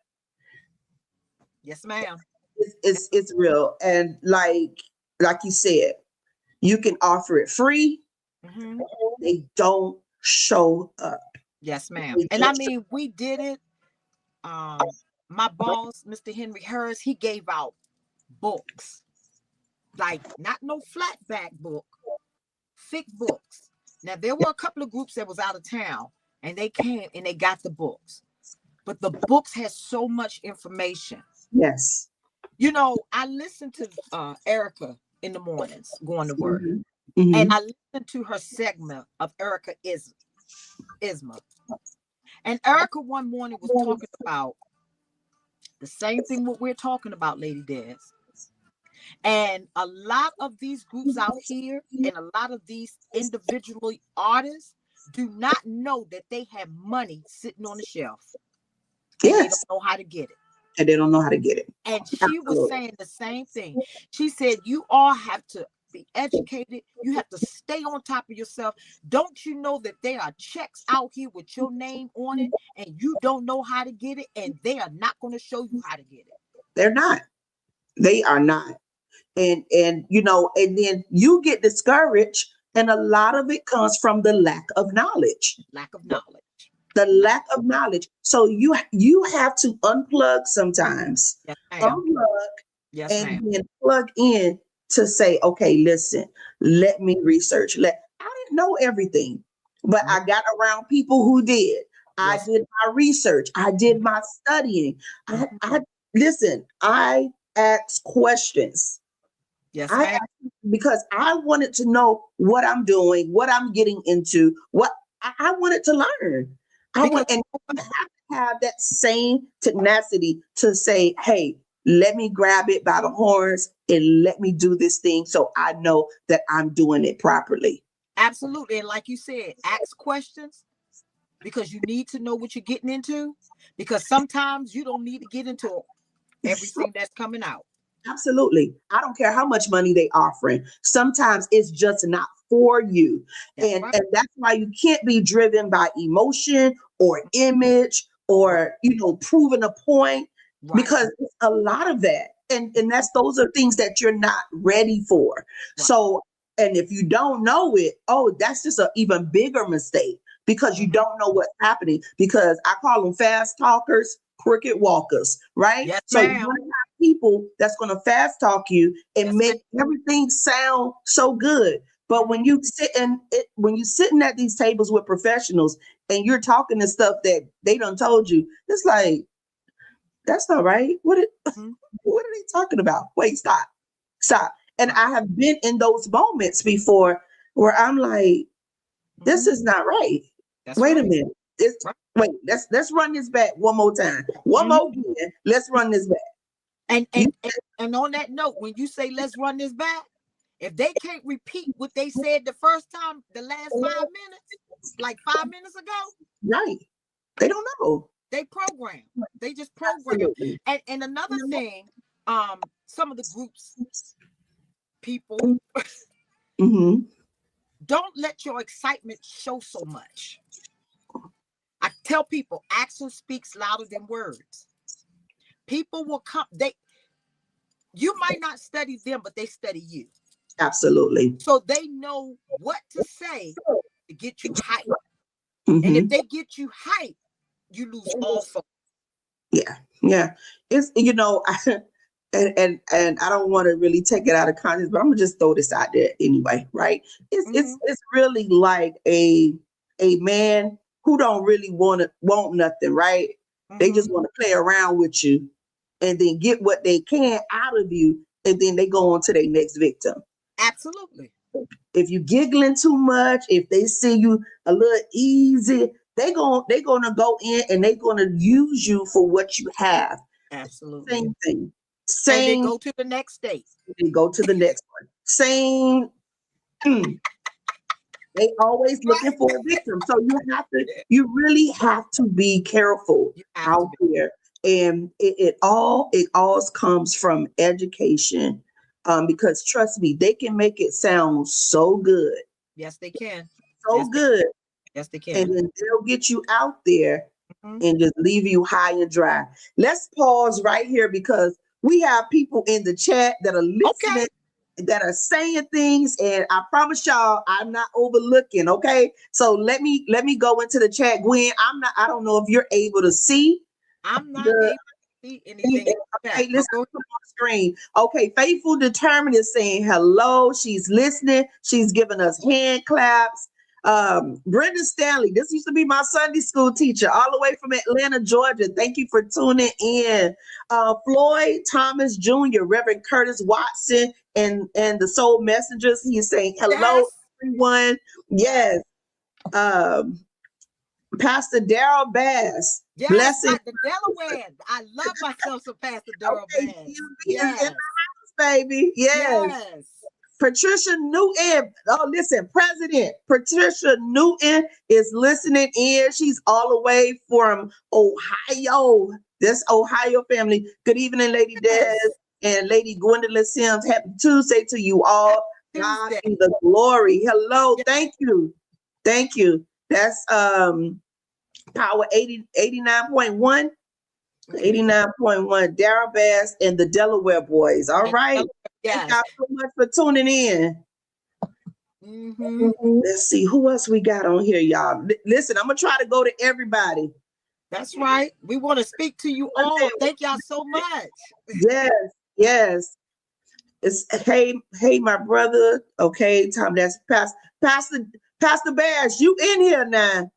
Yes, ma'am. It's real. And like you said, you can offer it free. Hmm. They don't show up. Yes, ma'am. They And I don't show mean, we did it. My boss, Mr. Henry Harris, he gave out books, like not no flat back book, thick books. Now there were a couple of groups that was out of town, and they came and they got the books, but the books had so much information. Yes. You know, I listened to Erica in the mornings going to work, Mhm. and Mhm. I listened to her segment of Erica Isma. And Erica one morning was talking about the same thing what we're talking about, Lady Des. And a lot of these groups out here and a lot of these individual artists do not know that they have money sitting on the shelf and they don't Yes. know how to get it. And they don't know how to get it. And she was Absolutely. saying the same thing. She said, you all have to be educated. You have to stay on top of yourself. Don't you know that there are checks out here with your name on it and you don't know how to get it, and they are not going to show you how to get it? They're not. They are not. And and then you get discouraged, and a lot of it comes from the lack of knowledge. Lack of knowledge. The lack of knowledge. So you have to unplug sometimes, Yes, ma'am. unplug, Yes, and ma'am. then plug in to say, okay, listen, let me research. I didn't know everything, but I got around people who did. I Yes. did my research. I did my studying. I listen. I asked questions. Yes, I ma'am. asked because I wanted to know what I'm doing, what I'm getting into, what I wanted to learn. Because And you have to have that same tenacity to say, hey, let me grab it by the horns and let me do this thing so I know that I'm doing it properly. absolutely. And like you said, ask questions because you need to know what you're getting into. Because sometimes you don't need to get into everything that's coming out. Absolutely. I don't care how much money they offering. Sometimes it's just not for you. That's And right. and that's why you can't be driven by emotion or image Right. or proving a point, Right. because it's a lot of that. And those are things that you're not ready for. Right. So, and if you don't know it, oh, that's just an even bigger mistake, because you don't know what's happening, because I call them fast talkers, crooked walkers, right? Yes, So you ma'am. want to have people that's going to fast talk you and Yes, make everything sound so good. But when you when you sitting at these tables with professionals and you're talking to stuff that they done told you, it's like, that's not right. Mhm. What are they talking about? Wait, stop. And Right. I have been in those moments before where I'm like, this Mhm. is not right. That's Wait a right. minute. Right. Wait, let's run this back one more time. One Mhm. more again. Let's run this back. And, You, and and and on that note, when you say let's run this back, if they can't repeat what they said the first time, the last 5 minutes, like 5 minutes ago, right. They don't know. They program. They just program. Absolutely. And another thing, some of the groups, people, Mm-hmm. don't let your excitement show so much. I tell people, action speaks louder than words. People will come. You might not study them, but they study you. Absolutely. So they know what to say to get you hyped. Mm-hmm. And if they get you hyped, you lose all focus. Yeah. It's, and I don't want to really take it out of context, but I'm gonna just throw this out there anyway, right? It's really like a man who don't really want nothing, right? They just want to play around with you and then get what they can out of you, and then they go on to their next victim. Absolutely. If you giggling too much, if they see you a little easy, they're gonna go in and they're gonna use you for what you have. Absolutely. Same thing. And they go to the next state. They go to the next one. Same. They always looking for a victim. So you really have to be careful out there. And it all comes from education. Because trust me, they can make it sound so good. Yes, they can. So good. Yes, they can. And then they'll get you out there and just leave you high and dry. Let's pause right here because we have people in the chat that are listening, that are saying things, and I promise y'all I'm not overlooking. Okay, so let me go into the chat. Gwen, I don't know if you're able to see. I'm not able to see anything. Okay, let's go on screen. Okay, Faithful Determined is saying hello. She's listening. She's giving us hand claps. Brenda Stanley, this used to be my Sunday school teacher, all the way from Atlanta, Georgia. Thank you for tuning in. Floyd Thomas Jr., Reverend Curtis Watson, and the Soul Messengers. He's saying hello, everyone. Yes. Pastor Daryl Bass. Yes, blessing. the Delaware. I love myself some Pastor Daryl Bass. Yes. In the house, baby. Yes. Patricia Newton. Oh, listen, President Patricia Newton is listening in. She's all the way from Ohio. This Ohio family. Good evening, Lady Des and Lady Gwendolyn Sims. Happy Tuesday to you all. God be the glory. Hello. Thank you. Thank you. That's Power 89.1. 89.1. Daryl Bass and the Delaware Boys. All right. Thank y'all so much for tuning in. Let's see who else we got on here, y'all. Listen, I'm gonna try to go to everybody. That's right. We want to speak to you all. Thank y'all so much. Yes. It's hey, my brother. Okay, Tom. That's Pastor Bass. You in here now?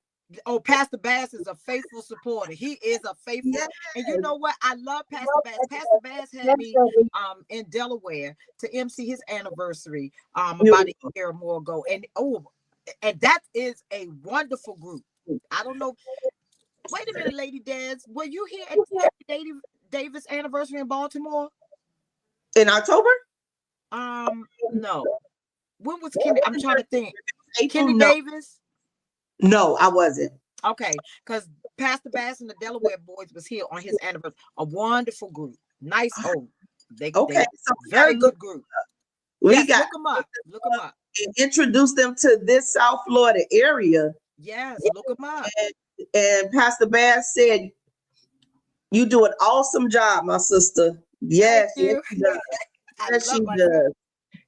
Oh, Pastor Bass is a faithful supporter. He is a faithful, and you know what? I love Pastor Bass. Pastor Bass had me in Delaware to MC his anniversary about a year or more ago, and that is a wonderful group. I don't know. Wait a minute, Lady Des, were you here at Kenny Davis' anniversary in Baltimore in October? No. When was Kenny? I'm trying to think. Kenny Davis. No, I wasn't. Okay, because Pastor Bass and the Delaware Boys was here on his anniversary. A wonderful group. Nice. They so very good group. Look them up. Look them up. And introduce them to this South Florida area. Yes, look them up. And Pastor Bass said, "You do an awesome job, my sister." Yes, she does. Yes, she does.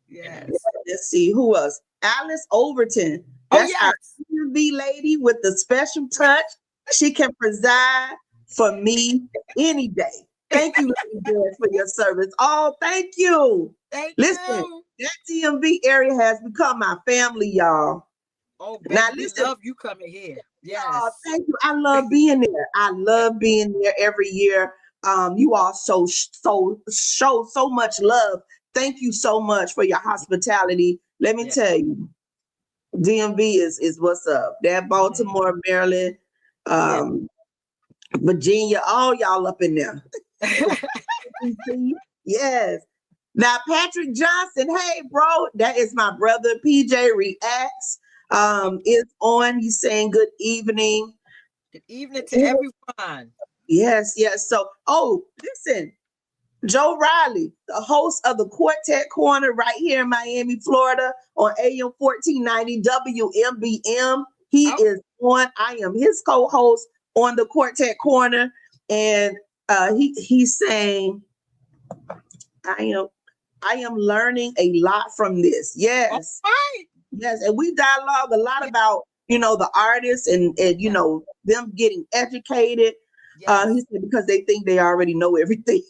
Yes. Let's see who else. Alice Overton. That's our TV lady with the special touch. She can preside for me any day. Thank you, Lady, for your service. Oh, thank you. Listen, that DMV area has become my family, y'all. Oh, baby, now listen, love you coming here. Yes. Thank you. I love being there. I love being there every year. You all show so much love. Thank you so much for your hospitality. Let me tell you. DMV is what's up. That Baltimore, Maryland, Virginia, all y'all up in there. Yes. Now, Patrick Johnson, hey, bro, that is my brother. PJ Reacts is on. He's saying good evening. Good evening to everyone. Yes, yes. So, listen, Joe Riley, the host of the Quartet Corner right here in Miami, Florida on AM 1490 WMBM. He is on. I am his co-host on the Quartet Corner, and he's saying, I am learning a lot from this. Yes. All right. Yes, and we dialogue a lot about, the artists and them getting educated. Yes. He said because they think they already know everything.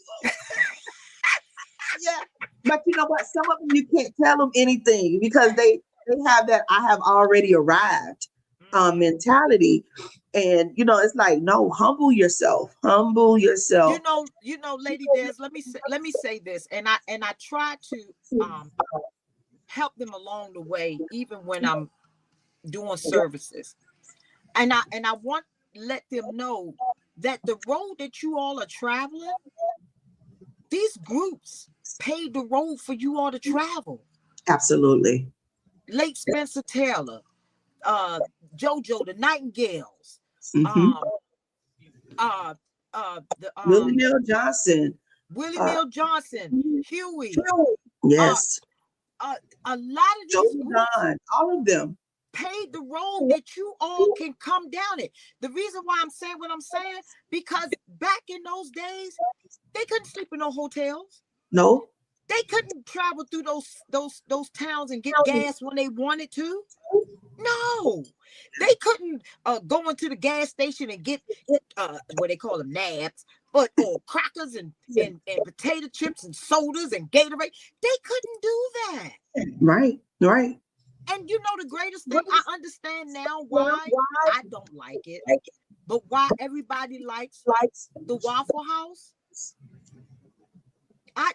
Yeah, but you know what? Some of them you can't tell them anything because they have that I have already arrived mentality, and it's like, no, humble yourself. You know, Lady Des, let me say this, and I try to help them along the way, even when I'm doing services, and I want to let them know that the road that you all are traveling, these groups paved the road for you all to travel. Absolutely. Late Spencer Taylor, JoJo, the Nightingales, Willie Neal Johnson, Huey. Yes. A lot of these groups, all of them paved the road that you all can come down it. The reason why I'm saying what I'm saying, because back in those days, they couldn't sleep in no hotels. No. They couldn't travel through those towns and get gas when they wanted to. No, they couldn't go into the gas station and get what they call them nabs, or crackers and potato chips and sodas and Gatorade. They couldn't do that. Right. And the greatest thing, I understand now why I don't like it, but why everybody likes the Waffle House.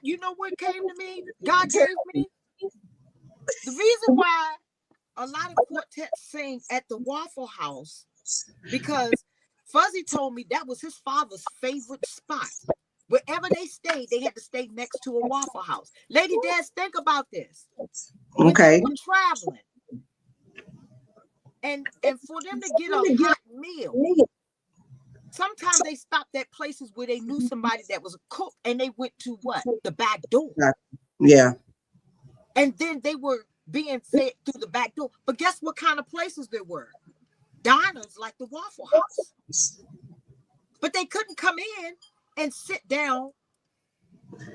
You know what came to me? God gave me the reason why a lot of quartets sing at the Waffle House, because Fuzzy told me that was his father's favorite spot. Wherever they stayed, they had to stay next to a Waffle House. Lady Des, think about this. When they were traveling, and for them to get a hot meal, sometimes they stopped at places where they knew somebody that was a cook, and they went to what? The back door. Yeah. And then they were being fed through the back door. But guess what kind of places there were? Diners like the Waffle House. But they couldn't come in and sit down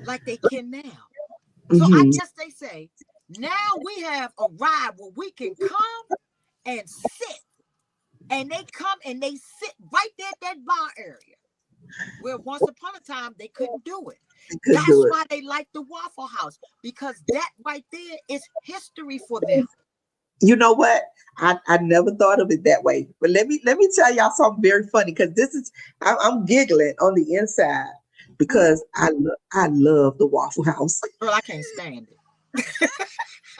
like they can now. So I guess they say, now we have arrived where we can come and sit. And they come and they sit right there at that bar area, where once upon a time they couldn't do it. That's why they like the Waffle House, because that right there is history for them. You know what? I never thought of it that way. But let me tell y'all something very funny, because this is I'm giggling on the inside because I love the Waffle House. Girl, I can't stand it.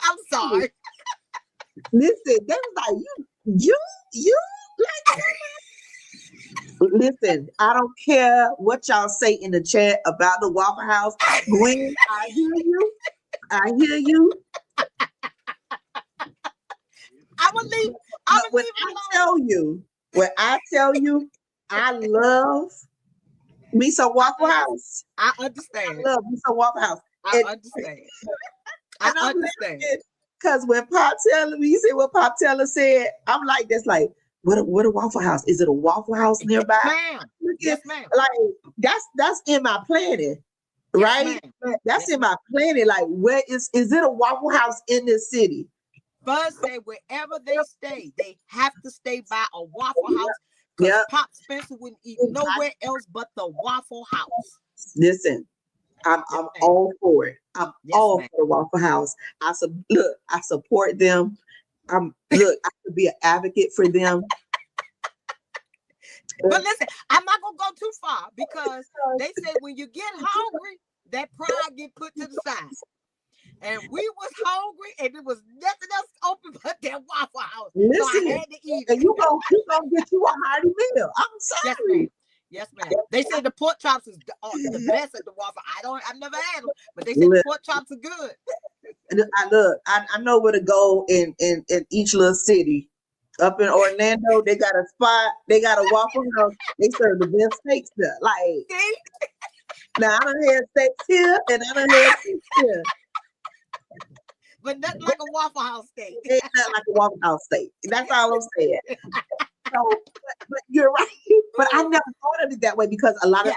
I'm sorry. Listen, they was like, you like listen, I don't care what y'all say in the chat about the Waffle House. Gwen, I hear you. When I tell you, I love me some Waffle House. I understand. I love me some Waffle House. I understand. I understand. Because when Pop Taylor, when you say what Pop Taylor said, I'm like, that's like, what a Waffle House? Is it a Waffle House nearby? Yes, ma'am. Like that's in my planning, right? Yes, that's in my planning. Like, where is it a Waffle House in this city? Buzz said wherever they stay, they have to stay by a Waffle House, because Pop Spencer wouldn't eat nowhere else but the Waffle House. Listen, I'm all for it. I'm all for the Waffle House. I support them. I could be an advocate for them. But listen, I'm not gonna go too far, because they said when you get hungry, that pride get put to the side. And we was hungry, and there was nothing else open but that Waffle House. Listen, so I had to eat. And you gonna get you a hearty meal. I'm sorry. Yes, ma'am. They say the pork chops is the best at the Waffle. I've never had them, but they say the pork chops are good. I know where to go in each little city Up in Orlando, they got a spot. They got a Waffle House. They serve the best steaks there. Like, See? now I done had steaks here, and I done had steaks here. But nothing like a Waffle House steak. Ain't nothing like a Waffle House steak. That's all I'm saying. So, but you're right. But I never thought of it that way because a lot of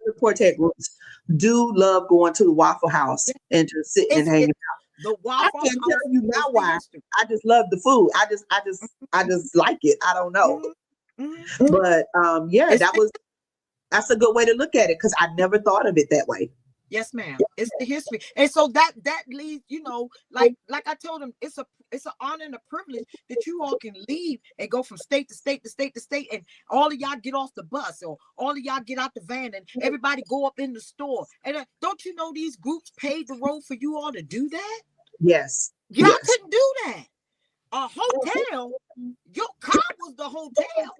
the quartet groups do love going to the Waffle House and just sitting and hanging out. The I Waffle can't House tell you now is the why. history. I just love the food. I just like it. I don't know. But yeah, that's a good way to look at it because I never thought of it that way. Yes, ma'am. It's the history. And so that leads, you know, like I told him, it's an honor and a privilege that you all can leave and go from state to state to state to state, and all of y'all get off the bus or all of y'all get out the van and everybody go up in the store. And don't you know these groups paved the road for you all to do that? Yes. Y'all couldn't do that. A hotel, your car was the hotel.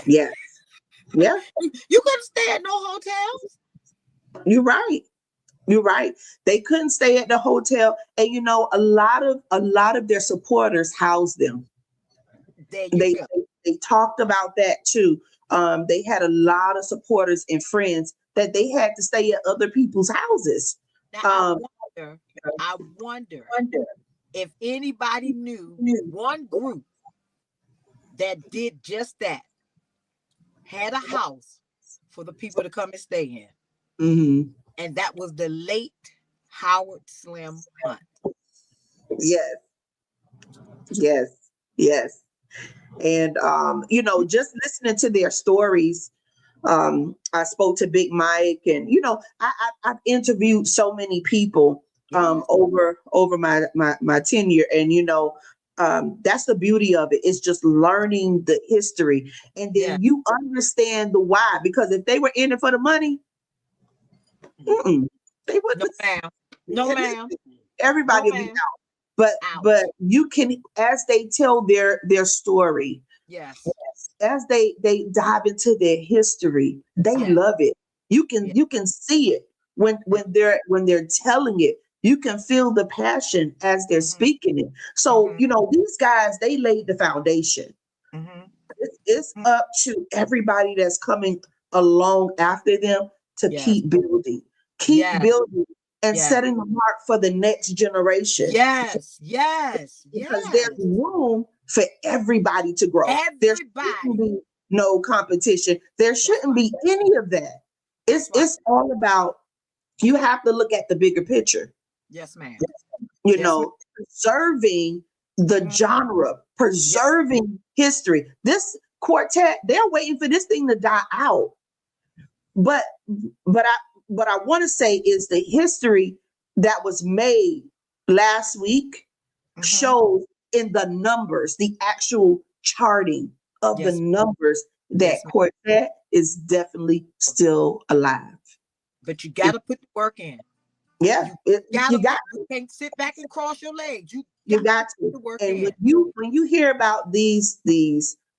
Yes. Yeah. You couldn't stay at no hotels. You're right. You're right. They couldn't stay at the hotel, and you know, a lot of their supporters housed them. They talked about that too. They had a lot of supporters and friends that they had to stay at other people's houses. Now, I wonder if anybody knew one group that did just that, had a house for the people to come and stay in. Mm-hmm. And that was the late Howard Slim Hunt. Yes. And you know, just listening to their stories, I spoke to Big Mike, and you know, I've interviewed so many people over my tenure, and you know, that's the beauty of it. It's just learning the history, and then you understand the why. Because if they were in it for the money, they wouldn't. No, ma'am. Everybody would be out. But you can, as they tell their story, as they dive into their history, they love it. You can see it when they're telling it. You can feel the passion as they're speaking it. So you know, these guys, they laid the foundation. It's up to everybody that's coming along after them to keep building, building, and setting the mark for the next generation. Yes. Because there's room for everybody to grow. There shouldn't be no competition. There shouldn't be any of that. It's all about, you have to look at the bigger picture. Yes, ma'am. You know, preserving the genre, preserving history. This quartet, they're waiting for this thing to die out. But what I want to say is the history that was made last week shows in the numbers, the actual charting of the numbers, that quartet is definitely still alive. But you got to put the work in. Yeah, you can't sit back and cross your legs. You got to. Put the work in. When you hear about these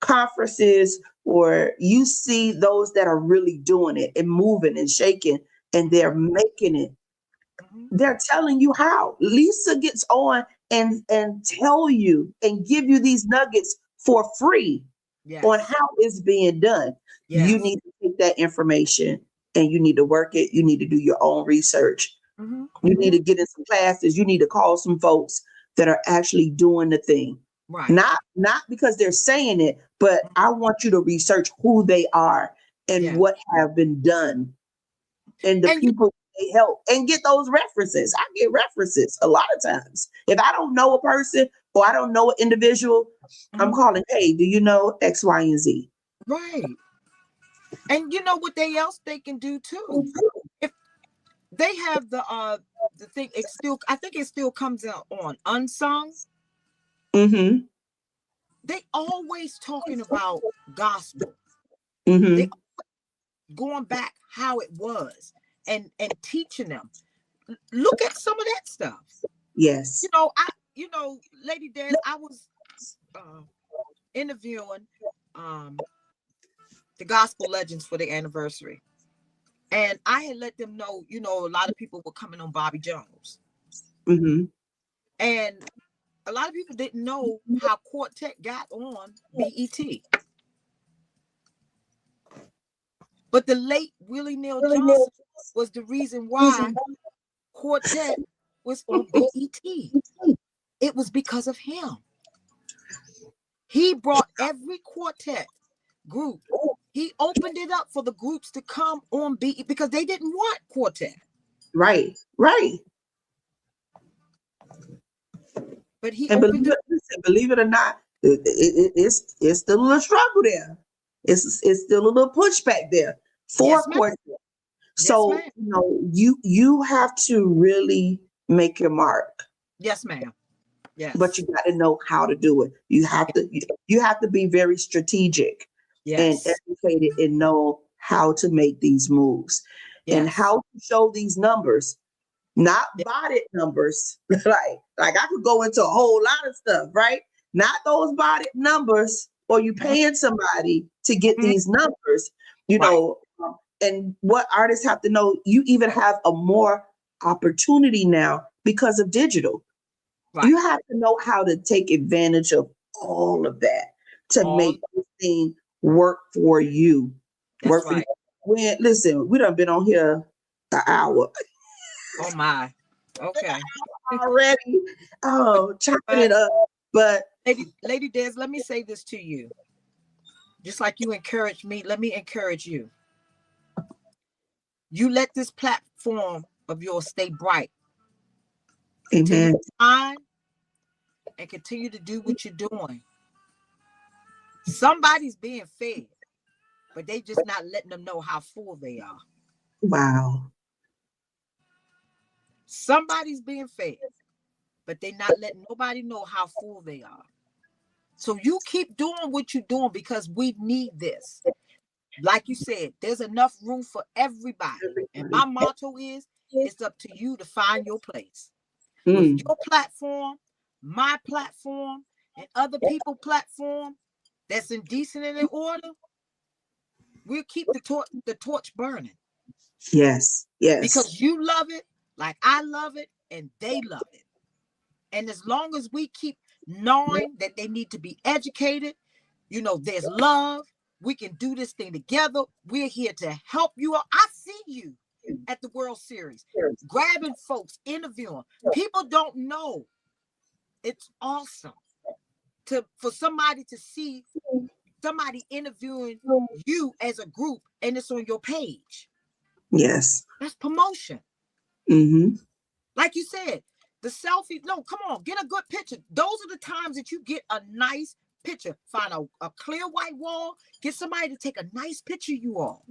conferences, or you see those that are really doing it and moving and shaking, and they're making it, they're telling you how. Lisa gets on and tell you and give you these nuggets for free on how it's being done. You need to take that information and you need to work it. You need to do your own research. You need to get in some classes. You need to call some folks that are actually doing the thing. Right. Not because they're saying it, but I want you to research who they are and what have been done, and the people they help, and get those references. I get references a lot of times. If I don't know a person or I don't know an individual, I'm calling, hey, do you know X, Y, and Z? Right. And you know what they can do too. If they have the thing, I think it still comes out on Unsung. They always talking about gospel. They going back how it was and teaching them. Look at some of that stuff. Yes. You know, Lady Des, I was interviewing the gospel legends for the anniversary. And I had let them know, you know, a lot of people were coming on Bobby Jones. And a lot of people didn't know how Quartet got on BET. But the late Willie Neal Johnson was the reason why Quartet was on BET. It was because of him. He brought every quartet group. He opened it up for the groups to come on BET because they didn't want Quartet. Right. But he And opened it. believe it or not, it's still a little struggle there. It's still a little pushback there for Yes, ma'am. Quartet. Yes, So ma'am. you have to really make your mark. Yes, ma'am. Yes. But you got to know how to do it. You have to be very strategic and Yes. educated and know how to make these moves and Yes. how to show these numbers, not bodied numbers. like I could go into a whole lot of stuff, right? Not those bodied numbers, or you paying somebody to get these numbers, you know. And what artists have to know, you even have a more opportunity now because of digital. Right. You have to know how to take advantage of all of that to make this thing work for you. That's right. For you. Listen, we done been on here an hour. Oh my. Okay. Already. Oh, chopping it up. But Lady Des, let me say this to you. Just like you encourage me, let me encourage you. You let this platform of yours stay bright. Amen. Shine and continue to do what you're doing. Somebody's being fed, but they just not letting them know how full they are. Wow. Somebody's being fed, but they're not letting nobody know how full they are. So you keep doing what you're doing because we need this. Like you said, there's enough room for everybody. And my motto is, it's up to you to find your place. With your platform, my platform, and other people's platform that's indecent and in order, we'll keep the torch burning. Yes. Because you love it, like I love it, and they love it. And as long as we keep knowing that they need to be educated, you know, there's love, we can do this thing together. We're here to help you all. I see you at the World Series, grabbing folks, interviewing. People don't know. It's awesome for somebody to see somebody interviewing you as a group and it's on your page. Yes. That's promotion. Mm-hmm. Like you said, the selfie. No, come on, get a good picture. Those are the times that you get a nice picture. Find a clear white wall. Get somebody to take a nice picture of you all.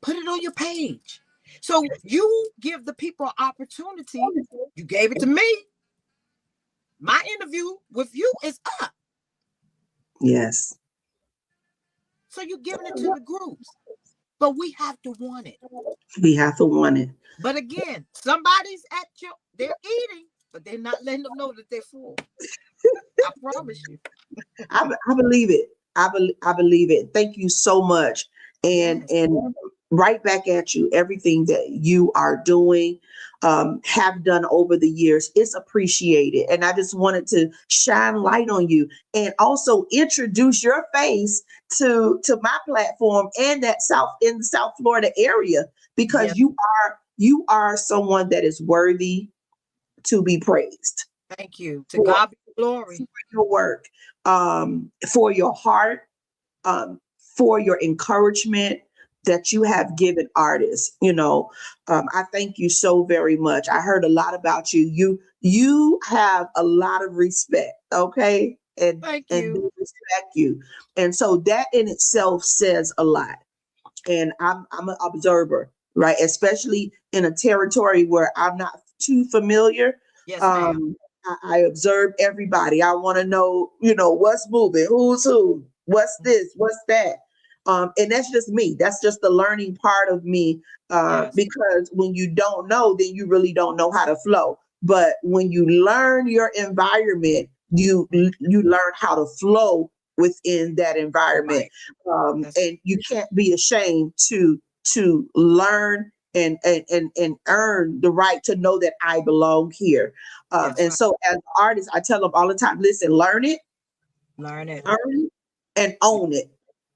Put it on your page. So you give the people an opportunity. You gave it to me. My interview with you is up. Yes. So you're giving it to the groups. But we have to want it. We have to want it. But again, somebody's they're eating, but they're not letting them know that they're full. I promise you. I believe it. I believe it. Thank you so much. And right back at you, everything that you are doing, have done over the years, it's appreciated. And I just wanted to shine light on you and also introduce your face to my platform and that in the South Florida area, because you are someone that is worthy to be praised. Thank you. To God be glory. For your work, for your heart, for your encouragement that you have given artists. You know, I thank you so very much. I heard a lot about you. You have a lot of respect, okay? And thank you. And they respect you. And so that in itself says a lot. And I'm an observer, right? Especially in a territory where I'm not too familiar. Yes, ma'am. I observe everybody. I want to know, what's moving, who's who, what's this, what's that. And that's just me. That's just the learning part of me. Because when you don't know, then you really don't know how to flow. But when you learn your environment, you learn how to flow within that environment. And you can't be ashamed to learn and earn the right to know that I belong here. And so as artists, I tell them all the time, listen, learn it, earn it, and own it.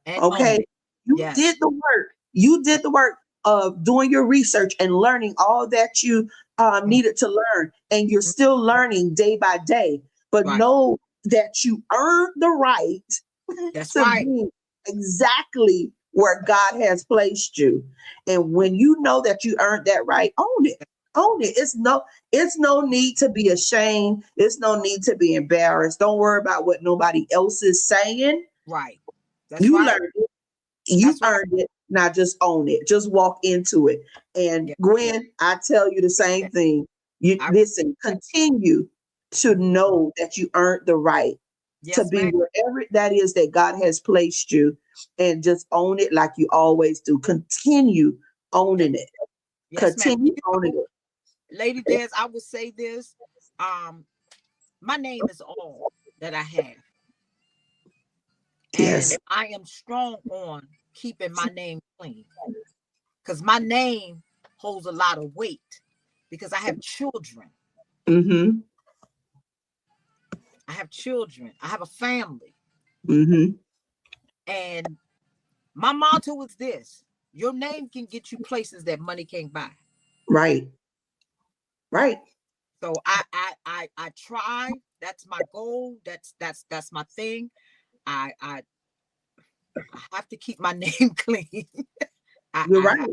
Okay. You did the work. You did the work of doing your research and learning all that you needed to learn. And you're still learning day by day. But know that you earned the right to be exactly where God has placed you. And when you know that you earned that right, own it. Own it. It's no need to be ashamed. It's no need to be embarrassed. Don't worry about what nobody else is saying. Right. You learned it. You earned it. Now just own it. Just walk into it. And Gwen, I tell you the same thing. You listen, continue to know that you earned the right to be wherever that is that God has placed you, and just own it like you always do. Continue owning it. Continue owning it. Lady Des, I will say this. My name is all that I have. And I am strong on keeping my name clean. Because my name holds a lot of weight. Because I have children. Mm-hmm. I have children. I have a family. Mm-hmm. And my motto is this: your name can get you places that money can't buy. Right. Right. So I try. That's my goal. That's my thing. I have to keep my name clean. You're right.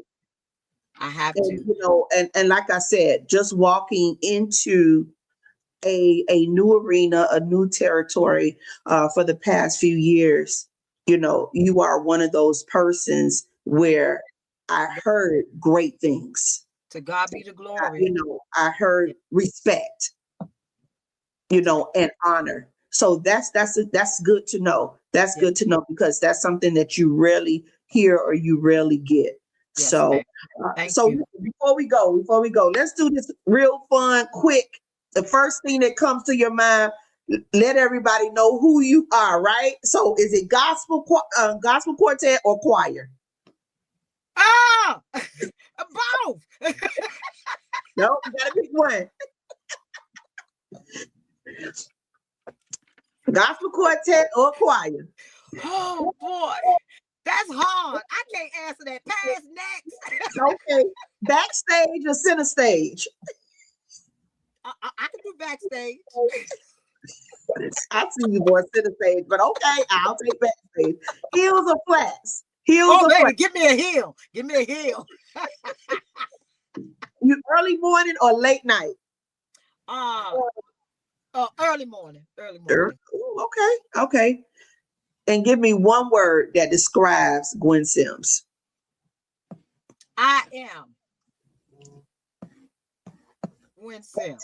I have to. You know, and like I said, just walking into a new arena, a new territory for the past few years, you know, you are one of those persons where I heard great things. To God be the glory. You know, I heard respect, you know, and honor. So that's good to know. That's good to know, because that's something that you rarely hear or you rarely get. Yes, so before we go, let's do this real fun, quick. The first thing that comes to your mind, let everybody know who you are, right? So is it gospel quartet or choir? Both. No, you gotta pick one. Gospel quartet or choir? Oh boy, that's hard. I can't answer that. Pass next. Okay, backstage or center stage? I can do backstage. I see you boys center stage, but okay, I'll take backstage. Heels or flats? Heels or baby, flats? give me a heel. Give me a heel. You early morning or late night? Early morning. Ooh, okay. And give me one word that describes Gwen Sims. I am Gwen Sims,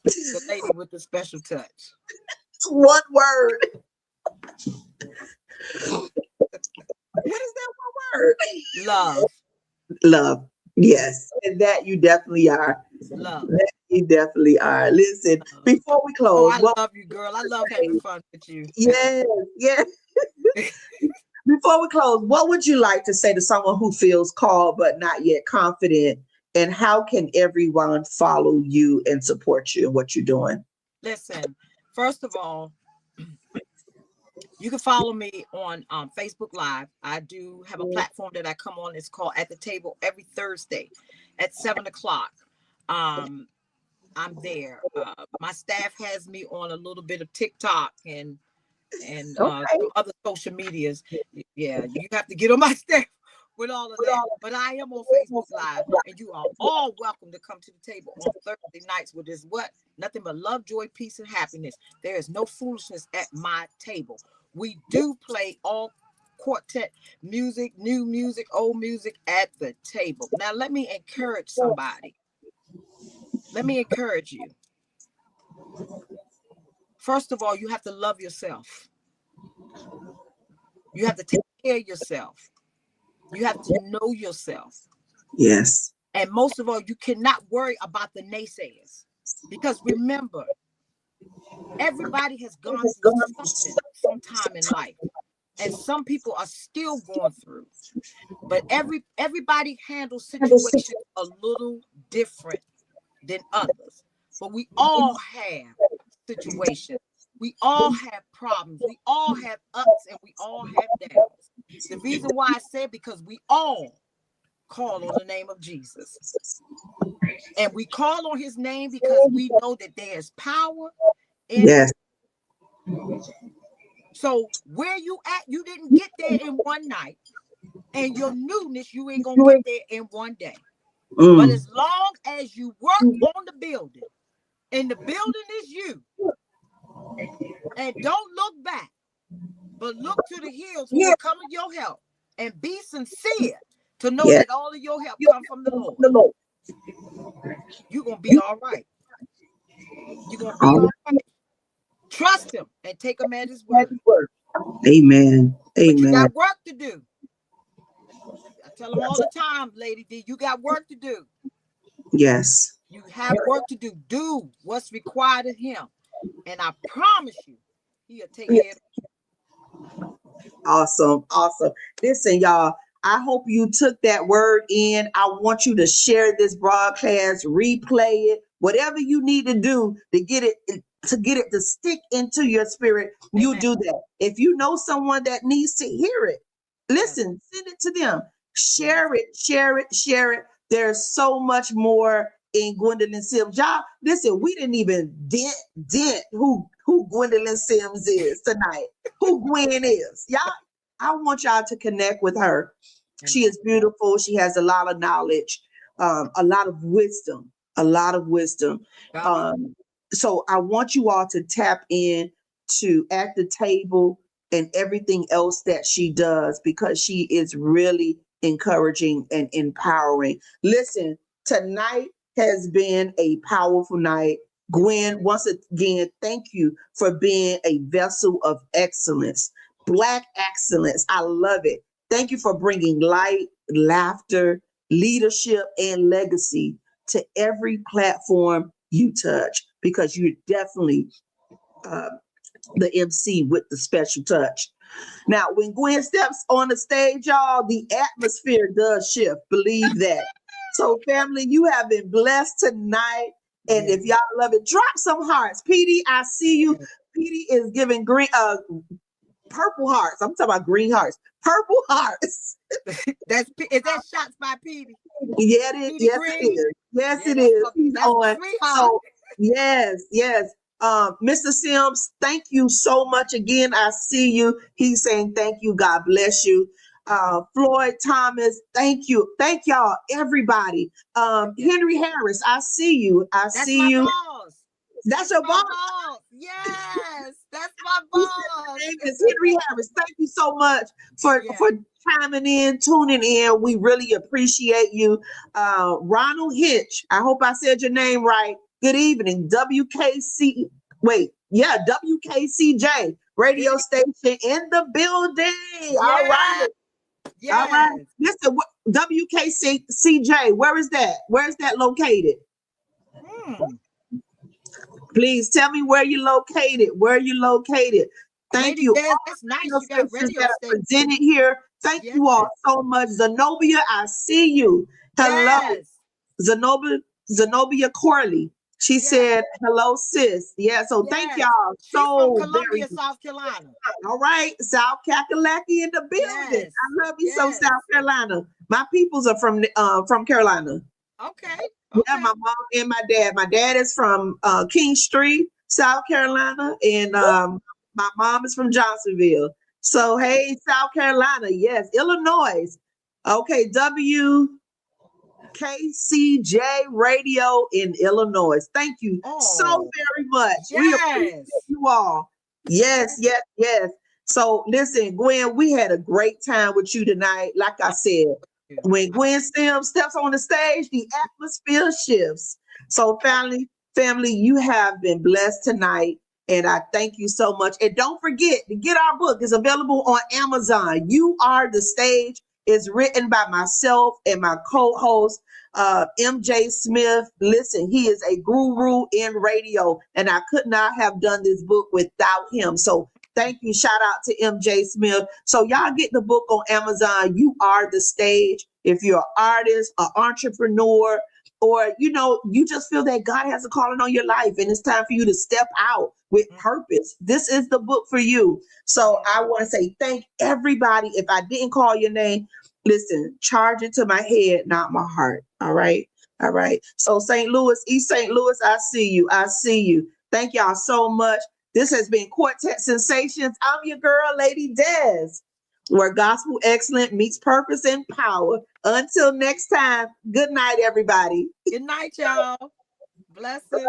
the lady with the special touch. One word. What is that one word? Love. Yes, and that you definitely are. Love. That you definitely are. Listen, before we close, I love you, girl. I love having fun with you. Yes. Before we close, what would you like to say to someone who feels called but not yet confident? And how can everyone follow you and support you in what you're doing? Listen, first of all, you can follow me on Facebook Live. I do have a platform that I come on. It's called At the Table every Thursday at 7:00. I'm there. My staff has me on a little bit of TikTok and other social medias. Yeah, you have to get on my staff with all of that. But I am on Facebook Live, and you are all welcome to come to the table on Thursday nights with this nothing but love, joy, peace, and happiness. There is no foolishness at my table. We do play all quartet music, new music, old music at the table. Now, let me encourage somebody. Let me encourage you. First of all, you have to love yourself. You have to take care of yourself. You have to know yourself. Yes. And most of all, you cannot worry about the naysayers. Because remember, everybody has gone through something sometime in life. And some people are still going through. But everybody handles situations a little different than others. But we all have situations. We all have problems. We all have ups and we all have downs. The reason why I said because we all call on the name of Jesus. And we call on his name because we know that there's power in Yes. So where you at, you didn't get there in one night. And your newness, you ain't gonna get there in one day. But as long as you work on the building, and the building is you, and don't look back, but look to the hills where come your help, and be sincere to know that all of your help comes from the Lord. You're gonna be all right. You're gonna be all right. Trust him and take him at his word. Amen. But you Amen. got work to do. I tell them all the time, Lady D, you got work to do. Yes. You have work to do. Do what's required of him. And I promise you, he'll take care of it. Awesome. Awesome. Listen, y'all, I hope you took that word in. I want you to share this broadcast, replay it, whatever you need to do to get it to stick into your spirit. You do that. If you know someone that needs to hear it, listen, send it to them. Share it, share it, share it. There's so much more in Gwendolyn Sims. Y'all, listen, we didn't even dent who Gwendolyn Sims is tonight, who Gwen is. Y'all, I want y'all to connect with her. She is beautiful. She has a lot of knowledge, a lot of wisdom, So I want you all to tap in to At the Table and everything else that she does, because she is really encouraging and empowering. Listen, tonight has been a powerful night. Gwen, once again, thank you for being a vessel of excellence, Black excellence. I love it. Thank you for bringing light, laughter, leadership, and legacy to every platform you touch, because you're definitely the MC with the special touch. Now, when Gwen steps on the stage, y'all, the atmosphere does shift. Believe that. So, family, you have been blessed tonight. And if y'all love it, drop some hearts. Petey, I see you. Petey is giving purple hearts. I'm talking about green hearts. Purple hearts. Is that shots by Petey? Yeah, it is. Yes, it is. Yes, it is. He's on. So, yes. Mr. Sims, thank you so much again. I see you. He's saying thank you. God bless you. Floyd Thomas, thank you. Thank y'all, everybody. Henry Harris, I see you. That's my boss. That's your boss? Yes, that's my boss. Name is Henry Harris. Thank you so much for chiming in, tuning in. We really appreciate you. Ronald Hitch, I hope I said your name right. Good evening. WKCJ radio station in the building. Yes. All right. Yes. All right. Listen, WKCJ, where is that? Where is that located? Please tell me where you're located. Thank you. That's nice. You got radio that are presented here. Thank you all so much. Zenobia, I see you. Hello. Yes. Zenobia Corley. She said, hello, sis. Yeah, so thank y'all so from Columbia, South Carolina. All right, South Kakalaki in the building. Yes. I love you so, South Carolina. My peoples are from Carolina. Okay. Yeah, my mom and my dad. My dad is from King Street, South Carolina, and my mom is from Johnsonville. So, hey, South Carolina, yes. Illinois. Okay, WKCJ Radio in Illinois. Thank you so very much. We appreciate you all. Yes. So, listen, Gwen, we had a great time with you tonight. Like I said, when Gwen Sims steps on the stage, the atmosphere shifts. So, family, you have been blessed tonight. And I thank you so much. And don't forget to get our book. It's available on Amazon. You Are the Stage. It's written by myself and my co-host, MJ Smith. Listen, he is a guru in radio, and I could not have done this book without him. So Thank you. Shout out to MJ Smith. So y'all get the book on Amazon. You Are the Stage. If you're an artist, an entrepreneur, or you just feel that God has a calling on your life and it's time for you to step out with purpose, this is the book for you. So I want to say thank everybody. If I didn't call your name, listen, charge it to my head, not my heart. All right. All right. So St. Louis, East St. Louis, I see you. I see you. Thank y'all so much. This has been Quartet Sensations. I'm your girl, Lady Des, where gospel excellence meets purpose and power. Until next time, good night, everybody. Good night, y'all. Blessings.